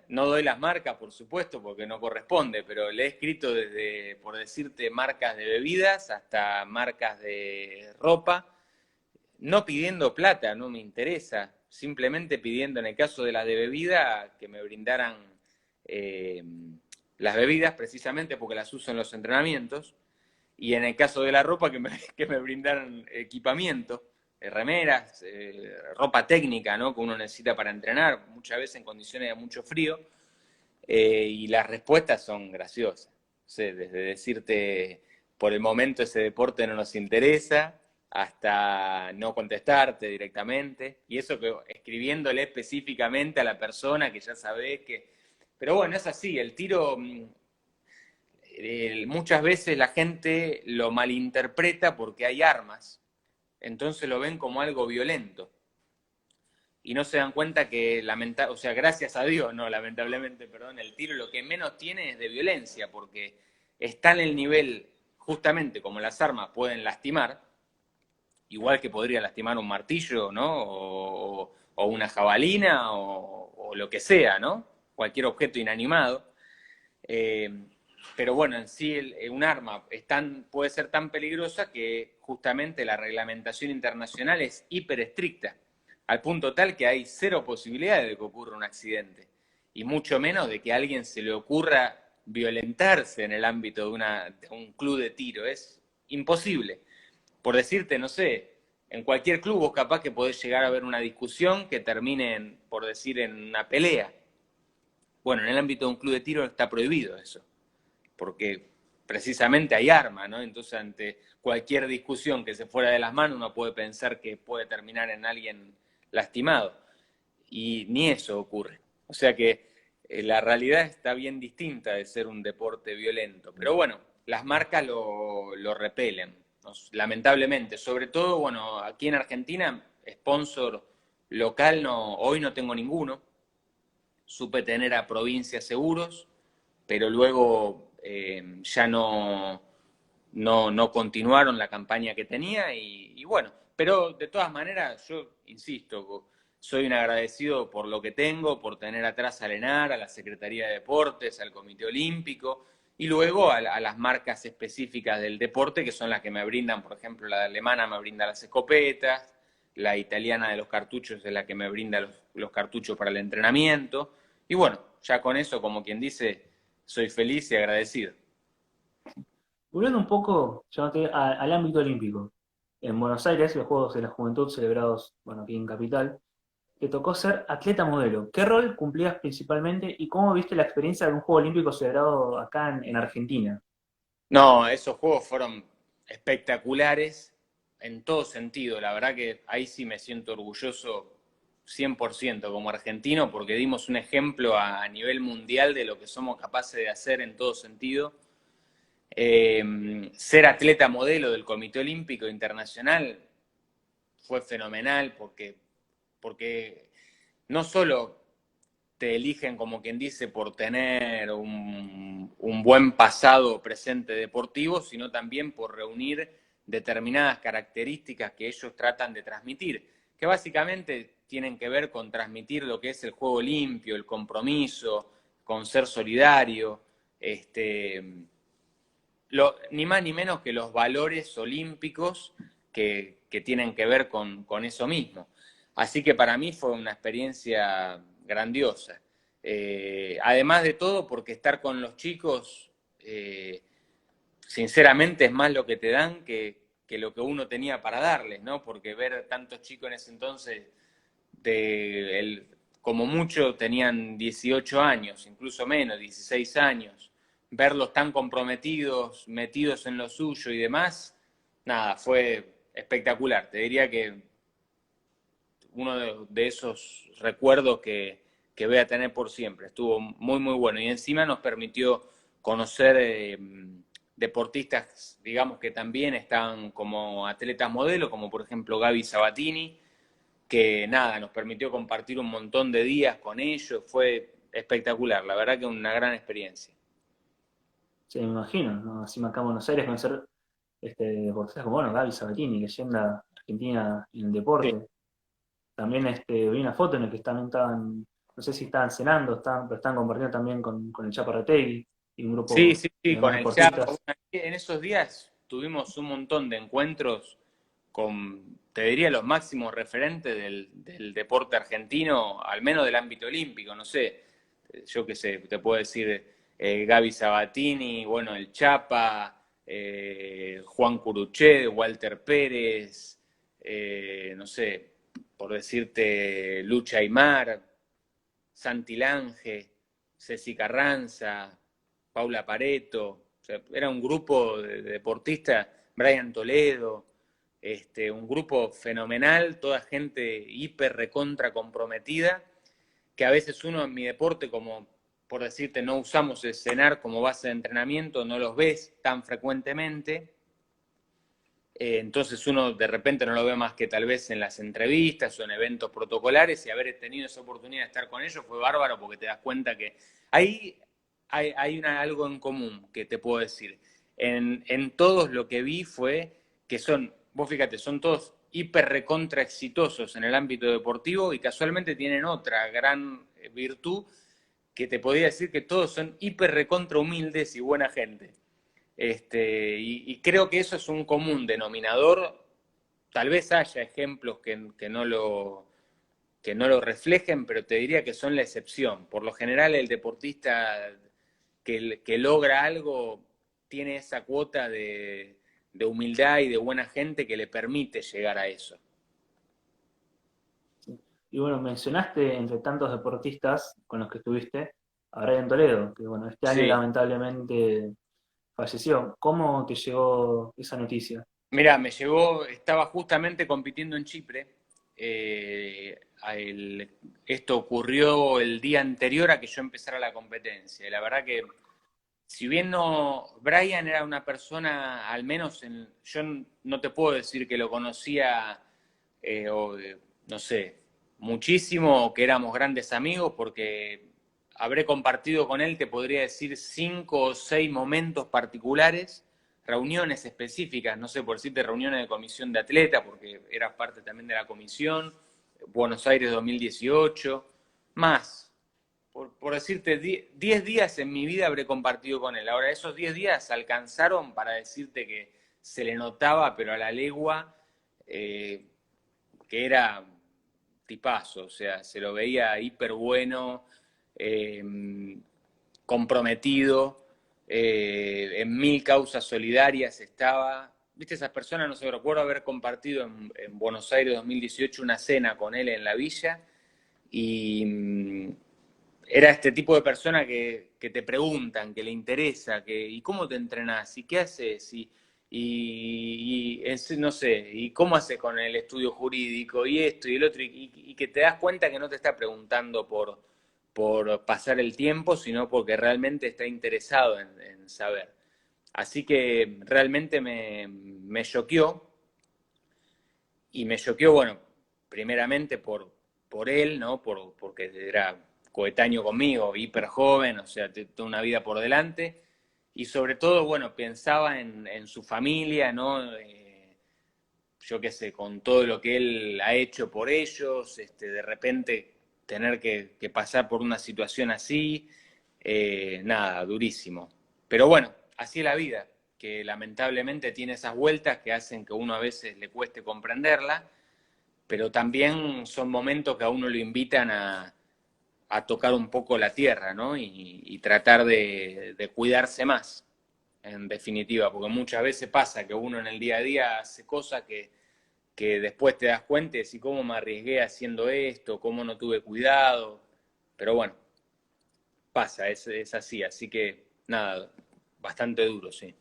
no doy las marcas, por supuesto, porque no corresponde, pero le he escrito desde, por decirte, marcas de bebidas hasta marcas de ropa, no pidiendo plata, no me interesa, simplemente pidiendo, en el caso de las de bebida, que me brindaran eh, las bebidas, precisamente porque las uso en los entrenamientos, y en el caso de la ropa, que me brindaran equipamiento, remeras, ropa técnica, ¿no?, que uno necesita para entrenar, muchas veces en condiciones de mucho frío, y las respuestas son graciosas. O sea, desde decirte, por el momento ese deporte no nos interesa, hasta no contestarte directamente, y eso que escribiéndole específicamente a la persona que ya sabés que... Pero bueno, es así, el tiro muchas veces la gente lo malinterpreta porque hay armas, entonces lo ven como algo violento. Y no se dan cuenta que, o sea, gracias a Dios, no, lamentablemente, perdón, el tiro lo que menos tiene es de violencia, porque está en el nivel, justamente como las armas pueden lastimar, igual que podría lastimar un martillo, ¿no? O una jabalina, o lo que sea, ¿no? Cualquier objeto inanimado. Pero bueno, en sí un arma puede ser tan peligrosa que justamente la reglamentación internacional es hiper estricta, al punto tal que hay cero posibilidades de que ocurra un accidente, y mucho menos de que a alguien se le ocurra violentarse en el ámbito de un club de tiro. Es imposible. Por decirte, no sé, en cualquier club vos capaz que podés llegar a ver una discusión que termine, por decir, en una pelea. Bueno, en el ámbito de un club de tiro está prohibido eso, porque precisamente hay arma, ¿no? Entonces, ante cualquier discusión que se fuera de las manos, uno puede pensar que puede terminar en alguien lastimado. Y ni eso ocurre. O sea que la realidad está bien distinta de ser un deporte violento. Pero bueno, las marcas lo repelen. lamentablemente. Sobre todo, bueno, aquí en Argentina, sponsor local hoy no tengo ninguno. Supe tener a Provincia Seguros, pero luego ya no continuaron la campaña que tenía y bueno, pero de todas maneras yo insisto, soy un agradecido por lo que tengo, por tener atrás a Lenar, a la Secretaría de Deportes, al Comité Olímpico y luego a las marcas específicas del deporte que son las que me brindan, por ejemplo, la alemana me brinda las escopetas, la italiana de los cartuchos es la que me brinda los cartuchos para el entrenamiento y bueno, ya con eso, como quien dice, soy feliz y agradecido. Volviendo un poco, llamate, al ámbito olímpico. En Buenos Aires, los Juegos de la Juventud celebrados, bueno, aquí en Capital, te tocó ser atleta modelo. ¿Qué rol cumplías principalmente y cómo viste la experiencia de un Juego Olímpico celebrado acá en Argentina? No, esos juegos fueron espectaculares en todo sentido. La verdad que ahí sí me siento orgulloso 100% como argentino porque dimos un ejemplo a nivel mundial de lo que somos capaces de hacer en todo sentido. Ser atleta modelo del Comité Olímpico Internacional fue fenomenal porque no solo te eligen, como quien dice, por tener un buen pasado presente deportivo, sino también por reunir determinadas características que ellos tratan de transmitir, que básicamente tienen que ver con transmitir lo que es el juego limpio, el compromiso, con ser solidario, ni más ni menos que los valores olímpicos que tienen que ver con eso mismo. Así que para mí fue una experiencia grandiosa. Además de todo, porque estar con los chicos, sinceramente, es más lo que te dan que lo que uno tenía para darles, ¿no? Porque ver tantos chicos en ese entonces, como mucho tenían 18 años, incluso menos, 16 años, verlos tan comprometidos, metidos en lo suyo y demás, nada, fue espectacular. Te diría que uno de esos recuerdos que voy a tener por siempre. Estuvo muy, muy bueno. Y encima nos permitió conocer deportistas, digamos, que también están como atletas modelo, como por ejemplo Gaby Sabatini, que nada, nos permitió compartir un montón de días con ellos. Fue espectacular, la verdad que una gran experiencia. Sí, me imagino, ¿no? Encima acá en Buenos Aires conocer deportistas como, bueno, Gaby Sabatini, leyenda argentina en el Sí, deporte. También vi una foto en la que también estaban, no sé si estaban cenando, pero estaban compartiendo también con el Chaparrategui y un sí, grupo sí, de sí, demás con el Chapa. deportistas. En esos días tuvimos un montón de encuentros con, te diría, los máximos referentes del deporte argentino, al menos del ámbito olímpico, no sé, yo qué sé, te puedo decir Gaby Sabatini, bueno, el Chapa, Juan Curuchet, Walter Pérez, no sé, por decirte, Lucha Aymar, Santi Lange, Ceci Carranza, Paula Pareto, o sea, era un grupo de deportistas, Brian Toledo, un grupo fenomenal, toda gente hiper recontra comprometida, que a veces uno en mi deporte, como por decirte, no usamos el cenar como base de entrenamiento, no los ves tan frecuentemente, entonces uno de repente no lo ve más que tal vez en las entrevistas o en eventos protocolares y haber tenido esa oportunidad de estar con ellos fue bárbaro porque te das cuenta que ahí hay algo en común que te puedo decir. En todos lo que vi fue que son, vos fíjate, son todos hiper recontra exitosos en el ámbito deportivo y casualmente tienen otra gran virtud que te podría decir que todos son hiper recontra humildes y buena gente. Y creo que eso es un común denominador. Tal vez haya ejemplos que no lo reflejen, pero te diría que son la excepción. Por lo general, el deportista que logra algo tiene esa cuota de humildad y de buena gente que le permite llegar a eso. ¿Sí? Y bueno, mencionaste entre tantos deportistas con los que estuviste a Brian Toledo, que bueno, este año Sí, lamentablemente falleció. ¿Cómo te llegó esa noticia? mira, me llegó, estaba justamente compitiendo en Chipre. Esto ocurrió el día anterior a que yo empezara la competencia. Y la verdad que si bien no, Brian era una persona, al menos yo no te puedo decir que lo conocía, no sé, muchísimo, o que éramos grandes amigos, porque habré compartido con él, te podría decir, 5 o 6 momentos particulares, reuniones específicas, no sé, por decirte reuniones de comisión de atleta, porque era parte también de la comisión, Buenos Aires 2018, más por decirte, 10 días en mi vida habré compartido con él. Ahora, esos 10 días alcanzaron para decirte que se le notaba, pero a la legua, eh, que era tipazo, o sea, se lo veía hiper bueno, eh, comprometido, en 1000 causas solidarias estaba. Viste, esas personas, no sé, recuerdo haber compartido en Buenos Aires 2018 una cena con él en la villa y era este tipo de persona que te preguntan, que le interesa, ¿y cómo te entrenás? ¿Y qué haces? No sé, ¿y cómo haces con el estudio jurídico? Y esto y el otro, y que te das cuenta que no te está preguntando por pasar el tiempo, sino porque realmente está interesado en saber. Así que realmente me choqueó, y me choqueó, bueno, primeramente por él, ¿no? Porque era coetáneo conmigo, hiper joven, o sea, toda una vida por delante. Y sobre todo, bueno, pensaba en su familia, ¿no? Yo qué sé, con todo lo que él ha hecho por ellos, de repente tener que pasar por una situación así, nada, durísimo. Pero bueno, así es la vida, que lamentablemente tiene esas vueltas que hacen que uno a veces le cueste comprenderla, pero también son momentos que a uno lo invitan a tocar un poco la tierra, ¿no? Y tratar de cuidarse más, en definitiva, porque muchas veces pasa que uno en el día a día hace cosas que después te das cuenta y decís, ¿cómo me arriesgué haciendo esto? ¿Cómo no tuve cuidado? Pero bueno, pasa, es así, así que nada, bastante duro, sí.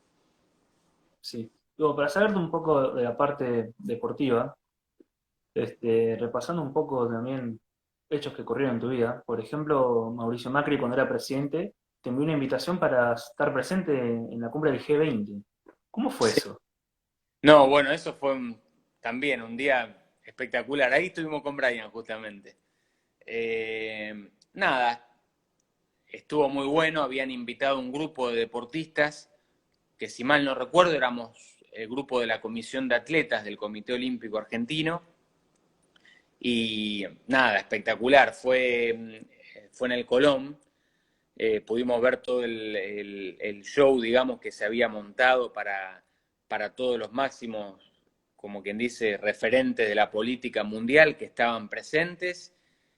Sí. Luego, para saberte un poco de la parte deportiva, repasando un poco también hechos que ocurrieron en tu vida. Por ejemplo, Mauricio Macri, cuando era presidente, te envió una invitación para estar presente en la cumbre del G20. ¿Cómo fue Sí. eso? No, bueno, eso fue también un día espectacular. Ahí estuvimos con Brian justamente. Nada, estuvo muy bueno. Habían invitado un grupo de deportistas que, si mal no recuerdo, éramos el grupo de la Comisión de Atletas del Comité Olímpico Argentino. Y nada, espectacular. Fue en el Colón. Pudimos ver todo el show, digamos, que se había montado para todos los máximos, como quien dice, referentes de la política mundial que estaban presentes.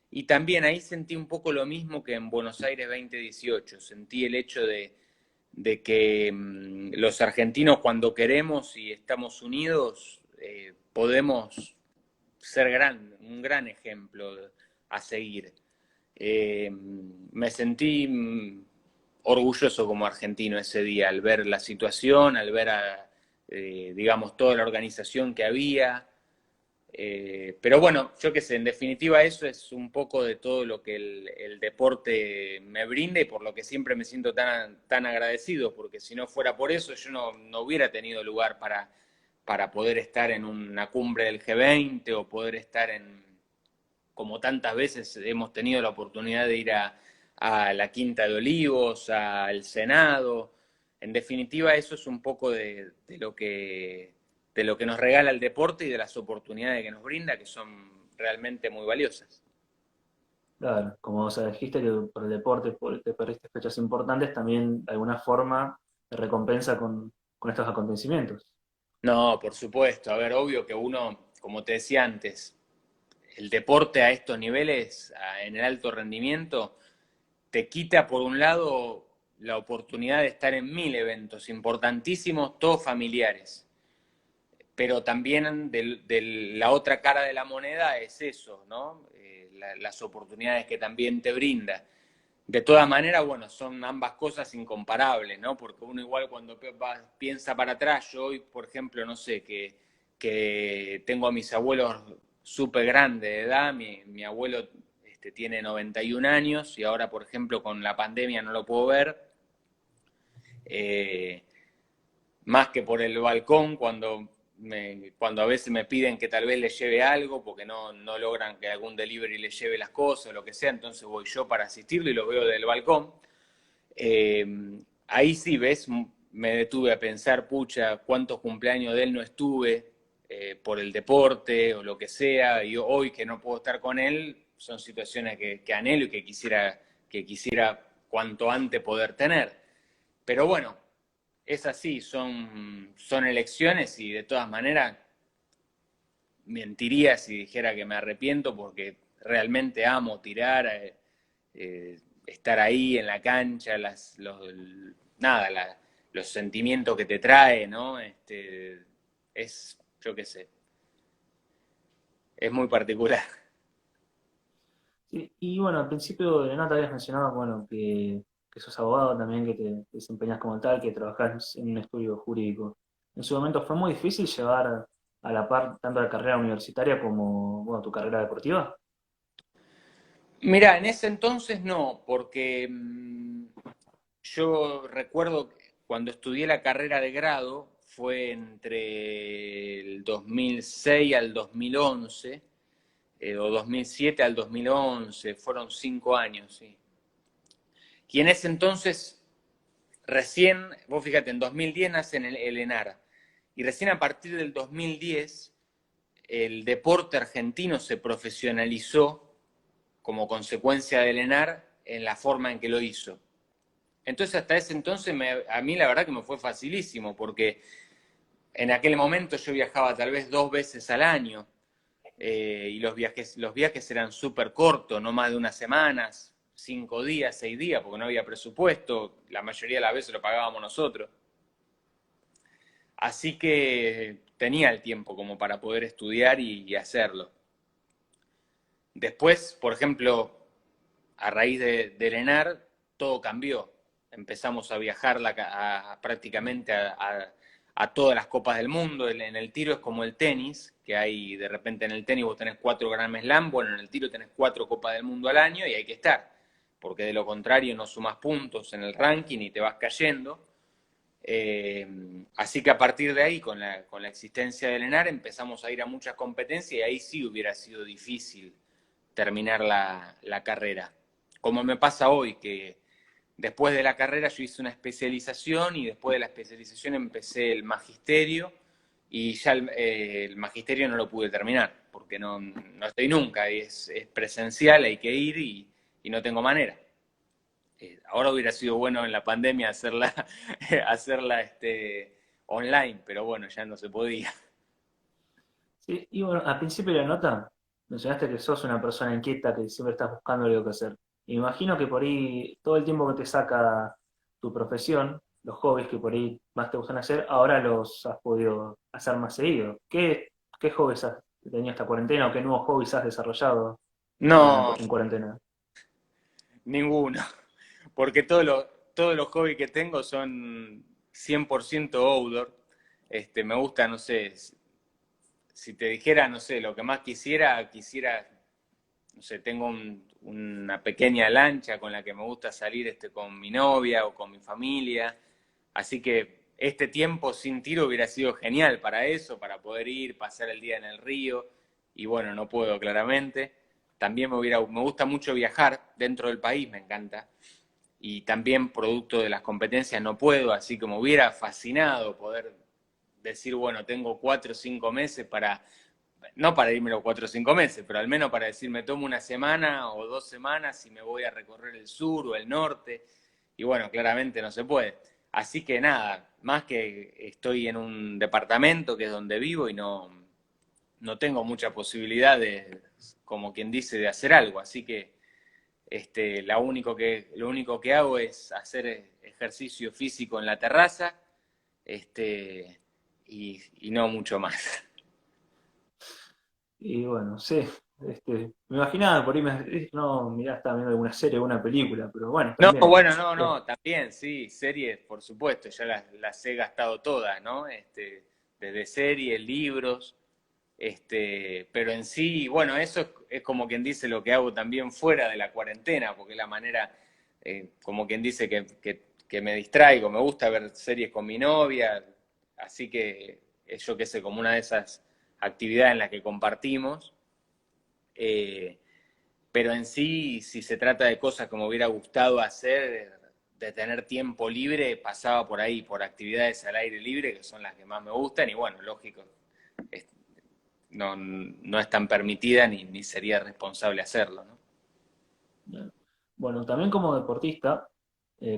Y también ahí sentí un poco lo mismo que en Buenos Aires 2018. Sentí el hecho de que los argentinos, cuando queremos y estamos unidos, podemos ser un gran ejemplo a seguir. Me sentí orgulloso como argentino ese día al ver la situación, al ver digamos, toda la organización que había. Pero bueno, yo qué sé, en definitiva eso es un poco de todo lo que el deporte me brinda, y por lo que siempre me siento tan agradecido, porque si no fuera por eso yo no hubiera tenido lugar para poder estar en una cumbre del G20, o poder estar como tantas veces hemos tenido la oportunidad de ir a la Quinta de Olivos, al Senado. En definitiva, eso es un poco de lo que nos regala el deporte y de las oportunidades que nos brinda, que son realmente muy valiosas. Claro, como dijiste que por el deporte te perdiste fechas importantes, también de alguna forma te recompensa con estos acontecimientos. No, por supuesto. A ver, obvio que uno, como te decía antes, el deporte a estos niveles, en el alto rendimiento, te quita por un lado la oportunidad de estar en 1000 eventos importantísimos, todos familiares. Pero también la otra cara de la moneda es eso, ¿no? Las oportunidades que también te brinda. De todas maneras, bueno, son ambas cosas incomparables, ¿no? Porque uno igual cuando piensa para atrás, yo hoy, por ejemplo, no sé, que tengo a mis abuelos súper grandes de edad, mi abuelo tiene 91 años y ahora, por ejemplo, con la pandemia no lo puedo ver. eh, más que por el balcón cuando a veces me piden que tal vez les lleve algo porque no logran que algún delivery les lleve las cosas o lo que sea, entonces voy yo para asistirlo y los veo del balcón. Eh, Ahí sí, ves, me detuve a pensar, pucha, cuántos cumpleaños de él no estuve por el deporte o lo que sea, y hoy que no puedo estar con él, son situaciones que anhelo y que quisiera cuanto antes poder tener. Pero bueno, es así, son elecciones y de todas maneras mentiría si dijera que me arrepiento porque realmente amo tirar, estar ahí en la cancha, nada, los sentimientos que te trae, ¿no? Yo qué sé, es muy particular. Sí, y bueno, al principio de la nota habías mencionado, bueno, que sos abogado también, que te desempeñas como tal, que trabajás en un estudio jurídico. En su momento fue muy difícil llevar a la par tanto la carrera universitaria como, bueno, tu carrera deportiva. Mira, en ese entonces no, porque yo recuerdo que cuando estudié la carrera de grado, fue entre el 2006 al 2011, o 2007 al 2011, fueron 5 años, sí. Y en ese entonces, recién, vos fíjate, en 2010 nace en el ENAR, y recién a partir del 2010 el deporte argentino se profesionalizó como consecuencia del ENAR en la forma en que lo hizo. Entonces hasta ese entonces a mí la verdad que me fue facilísimo, porque en aquel momento yo viajaba tal vez 2 veces al año, y los viajes eran súper cortos, no más de unas semanas, 5 días, 6 días, porque no había presupuesto, la mayoría de las veces lo pagábamos nosotros. Así que tenía el tiempo como para poder estudiar y hacerlo. Después, por ejemplo, a raíz del ENAR, todo cambió. Empezamos a viajar prácticamente a todas las copas del mundo. En el tiro es como el tenis, que hay de repente en el tenis vos tenés 4 Grand Slam, bueno, en el tiro tenés 4 Copas del Mundo al año y hay que estar, porque de lo contrario no sumas puntos en el ranking y te vas cayendo. Así que a partir de ahí, con la existencia del ENAR, empezamos a ir a muchas competencias y ahí sí hubiera sido difícil terminar la carrera. Como me pasa hoy, que después de la carrera yo hice una especialización y después de la especialización empecé el magisterio y ya el magisterio no lo pude terminar porque no estoy nunca, es presencial, hay que ir y no tengo manera. Ahora hubiera sido bueno en la pandemia hacerla online, pero bueno, ya no se podía. Sí, y bueno, al principio de la nota mencionaste que sos una persona inquieta, que siempre estás buscando algo que hacer. Y me imagino que por ahí todo el tiempo que te saca tu profesión, los hobbies que por ahí más te gustan hacer, ahora los has podido hacer más seguido. ¿Qué hobbies has tenido esta cuarentena o qué nuevos hobbies has desarrollado No, en cuarentena? ninguno, porque todos los hobbies que tengo son 100% outdoor. Me gusta, no sé, si te dijera, no sé, lo que más quisiera, no sé, tengo una pequeña lancha con la que me gusta salir con mi novia o con mi familia, así que este tiempo sin tiro hubiera sido genial para eso, para poder ir, pasar el día en el río, y bueno, no puedo claramente. También me gusta mucho viajar dentro del país, me encanta, y también producto de las competencias no puedo, así que me hubiera fascinado poder decir, bueno, tengo 4 o 5 meses no para irme los 4 o 5 meses, pero al menos para decir, me tomo una semana o 2 semanas y me voy a recorrer el sur o el norte, y bueno, claramente no se puede. Así que nada, más que estoy en un departamento que es donde vivo y no tengo mucha posibilidad como quien dice, de hacer algo, así que lo único que hago es hacer ejercicio físico en la terraza, y no mucho más. Y bueno, sí, me imaginaba por ahí, no, mirá, estaba viendo alguna serie o una película, pero bueno, No, también. bueno, no, también, sí, series, por supuesto, ya las he gastado todas, ¿no? Desde series, libros, pero en sí, bueno, eso es como quien dice lo que hago también fuera de la cuarentena, porque es la manera, como quien dice que me distraigo, me gusta ver series con mi novia, así que yo qué sé, como una de esas actividades en las que compartimos. Eh, pero en sí, si se trata de cosas que me hubiera gustado hacer, de tener tiempo libre, pasaba por ahí, por actividades al aire libre, que son las que más me gustan, y bueno, lógico, no es tan permitida ni sería responsable hacerlo, ¿no? Bien. Bueno, también como deportista,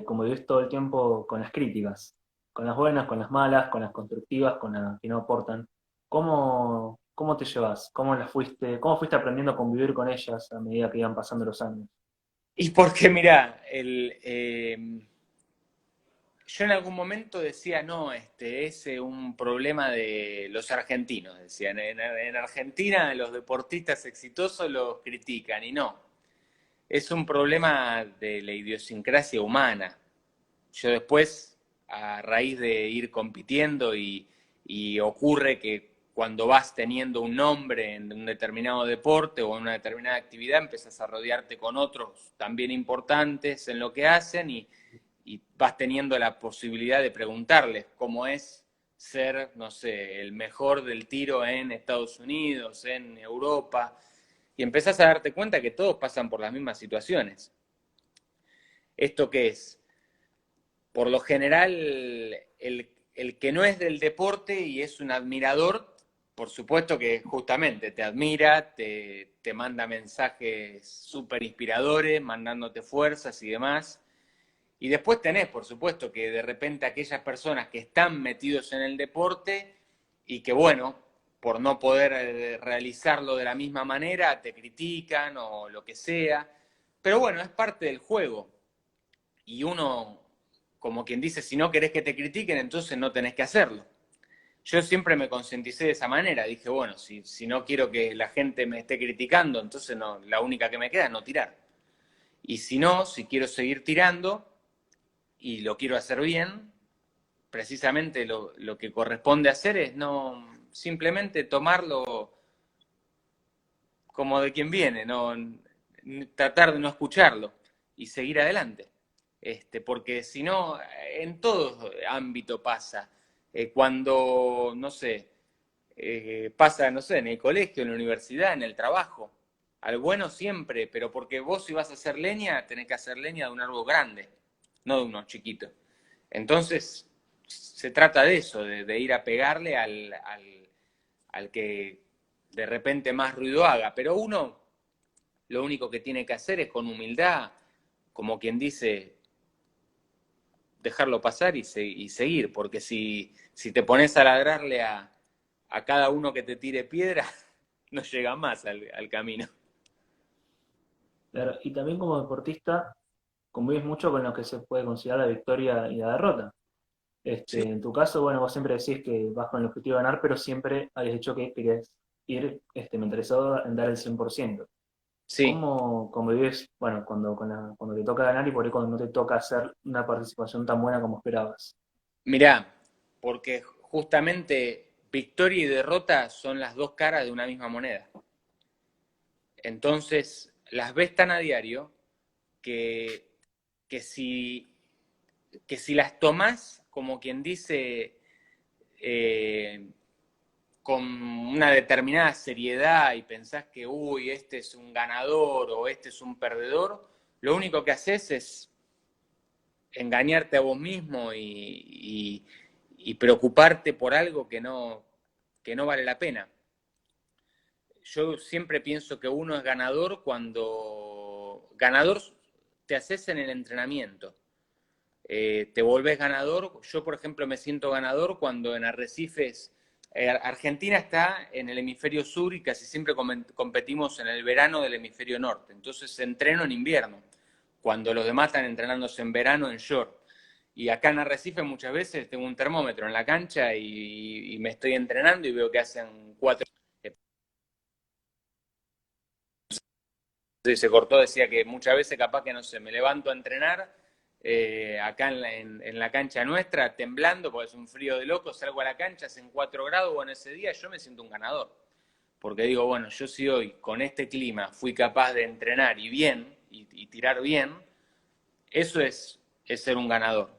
como vivís todo el tiempo con las críticas, con las buenas, con las malas, con las constructivas, con las que no aportan, ¿cómo te llevas? ¿Cómo fuiste aprendiendo a convivir con ellas a medida que iban pasando los años? Y porque, mira, yo en algún momento decía, no, es un problema de los argentinos, decían. En Argentina los deportistas exitosos los critican, y no. Es un problema de la idiosincrasia humana. Yo después, a raíz de ir compitiendo y ocurre que cuando vas teniendo un nombre en un determinado deporte o en una determinada actividad, empezás a rodearte con otros también importantes en lo que hacen y vas teniendo la posibilidad de preguntarles cómo es ser, no sé, el mejor del tiro en Estados Unidos, en Europa, y empezás a darte cuenta que todos pasan por las mismas situaciones. ¿Esto qué es? Por lo general, el que no es del deporte y es un admirador, por supuesto que justamente te admira, te manda mensajes súper inspiradores, mandándote fuerzas y demás. Y después tenés, por supuesto, que de repente aquellas personas que están metidos en el deporte y que, bueno, por no poder realizarlo de la misma manera, te critican o lo que sea. Pero bueno, es parte del juego. Y uno, como quien dice, si no querés que te critiquen, entonces no tenés que hacerlo. Yo siempre me concienticé de esa manera. Dije, bueno, si no quiero que la gente me esté criticando, entonces no, la única que me queda es no tirar. Y si no, si quiero seguir tirando y lo quiero hacer bien, precisamente lo que corresponde hacer es no simplemente tomarlo como de quien viene, no tratar de no escucharlo y seguir adelante. Porque si no, en todo ámbito pasa. Cuando, no sé, pasa, no sé, en el colegio, en la universidad, en el trabajo. Al bueno siempre, pero porque vos si vas a hacer leña, tenés que hacer leña de un árbol grande, no de uno chiquito. Entonces, se trata de eso, de ir a pegarle al que de repente más ruido haga. Pero uno lo único que tiene que hacer es con humildad, como quien dice, dejarlo pasar y seguir, porque si te pones a ladrarle a cada uno que te tire piedra, no llega más al camino. Claro, y también como deportista, convives mucho con lo que se puede considerar la victoria y la derrota. Sí, En tu caso, bueno, vos siempre decís que vas con el objetivo de ganar, pero siempre habías dicho que querías ir mentalizado en dar el 100%. sí. ¿Cómo convivís, bueno, cuando te toca ganar y por ahí cuando no te toca hacer una participación tan buena como esperabas? Mirá, porque justamente victoria y derrota son las dos caras de una misma moneda. Entonces, las ves tan a diario que, que, si, que si las tomás, como quien dice, eh, con una determinada seriedad y pensás que, uy, este es un ganador o este es un perdedor, lo único que haces es engañarte a vos mismo y preocuparte por algo que no vale la pena. Yo siempre pienso que uno es ganador cuando ganador te haces en el entrenamiento. Te volvés ganador. Yo, por ejemplo, me siento ganador cuando en Arrecifes, Argentina está en el hemisferio sur y casi siempre competimos en el verano del hemisferio norte. Entonces entreno en invierno, cuando los demás están entrenándose en verano en short. Y acá en Arrecife muchas veces tengo un termómetro en la cancha y me estoy entrenando y veo que hacen 4. Se cortó, decía que muchas veces capaz que, no sé, me levanto a entrenar acá en la cancha nuestra, temblando, porque es un frío de loco, salgo a la cancha, hacen 4 grados, bueno, ese día yo me siento un ganador. Porque digo, bueno, yo si hoy con este clima fui capaz de entrenar y bien, y tirar bien, eso es ser un ganador.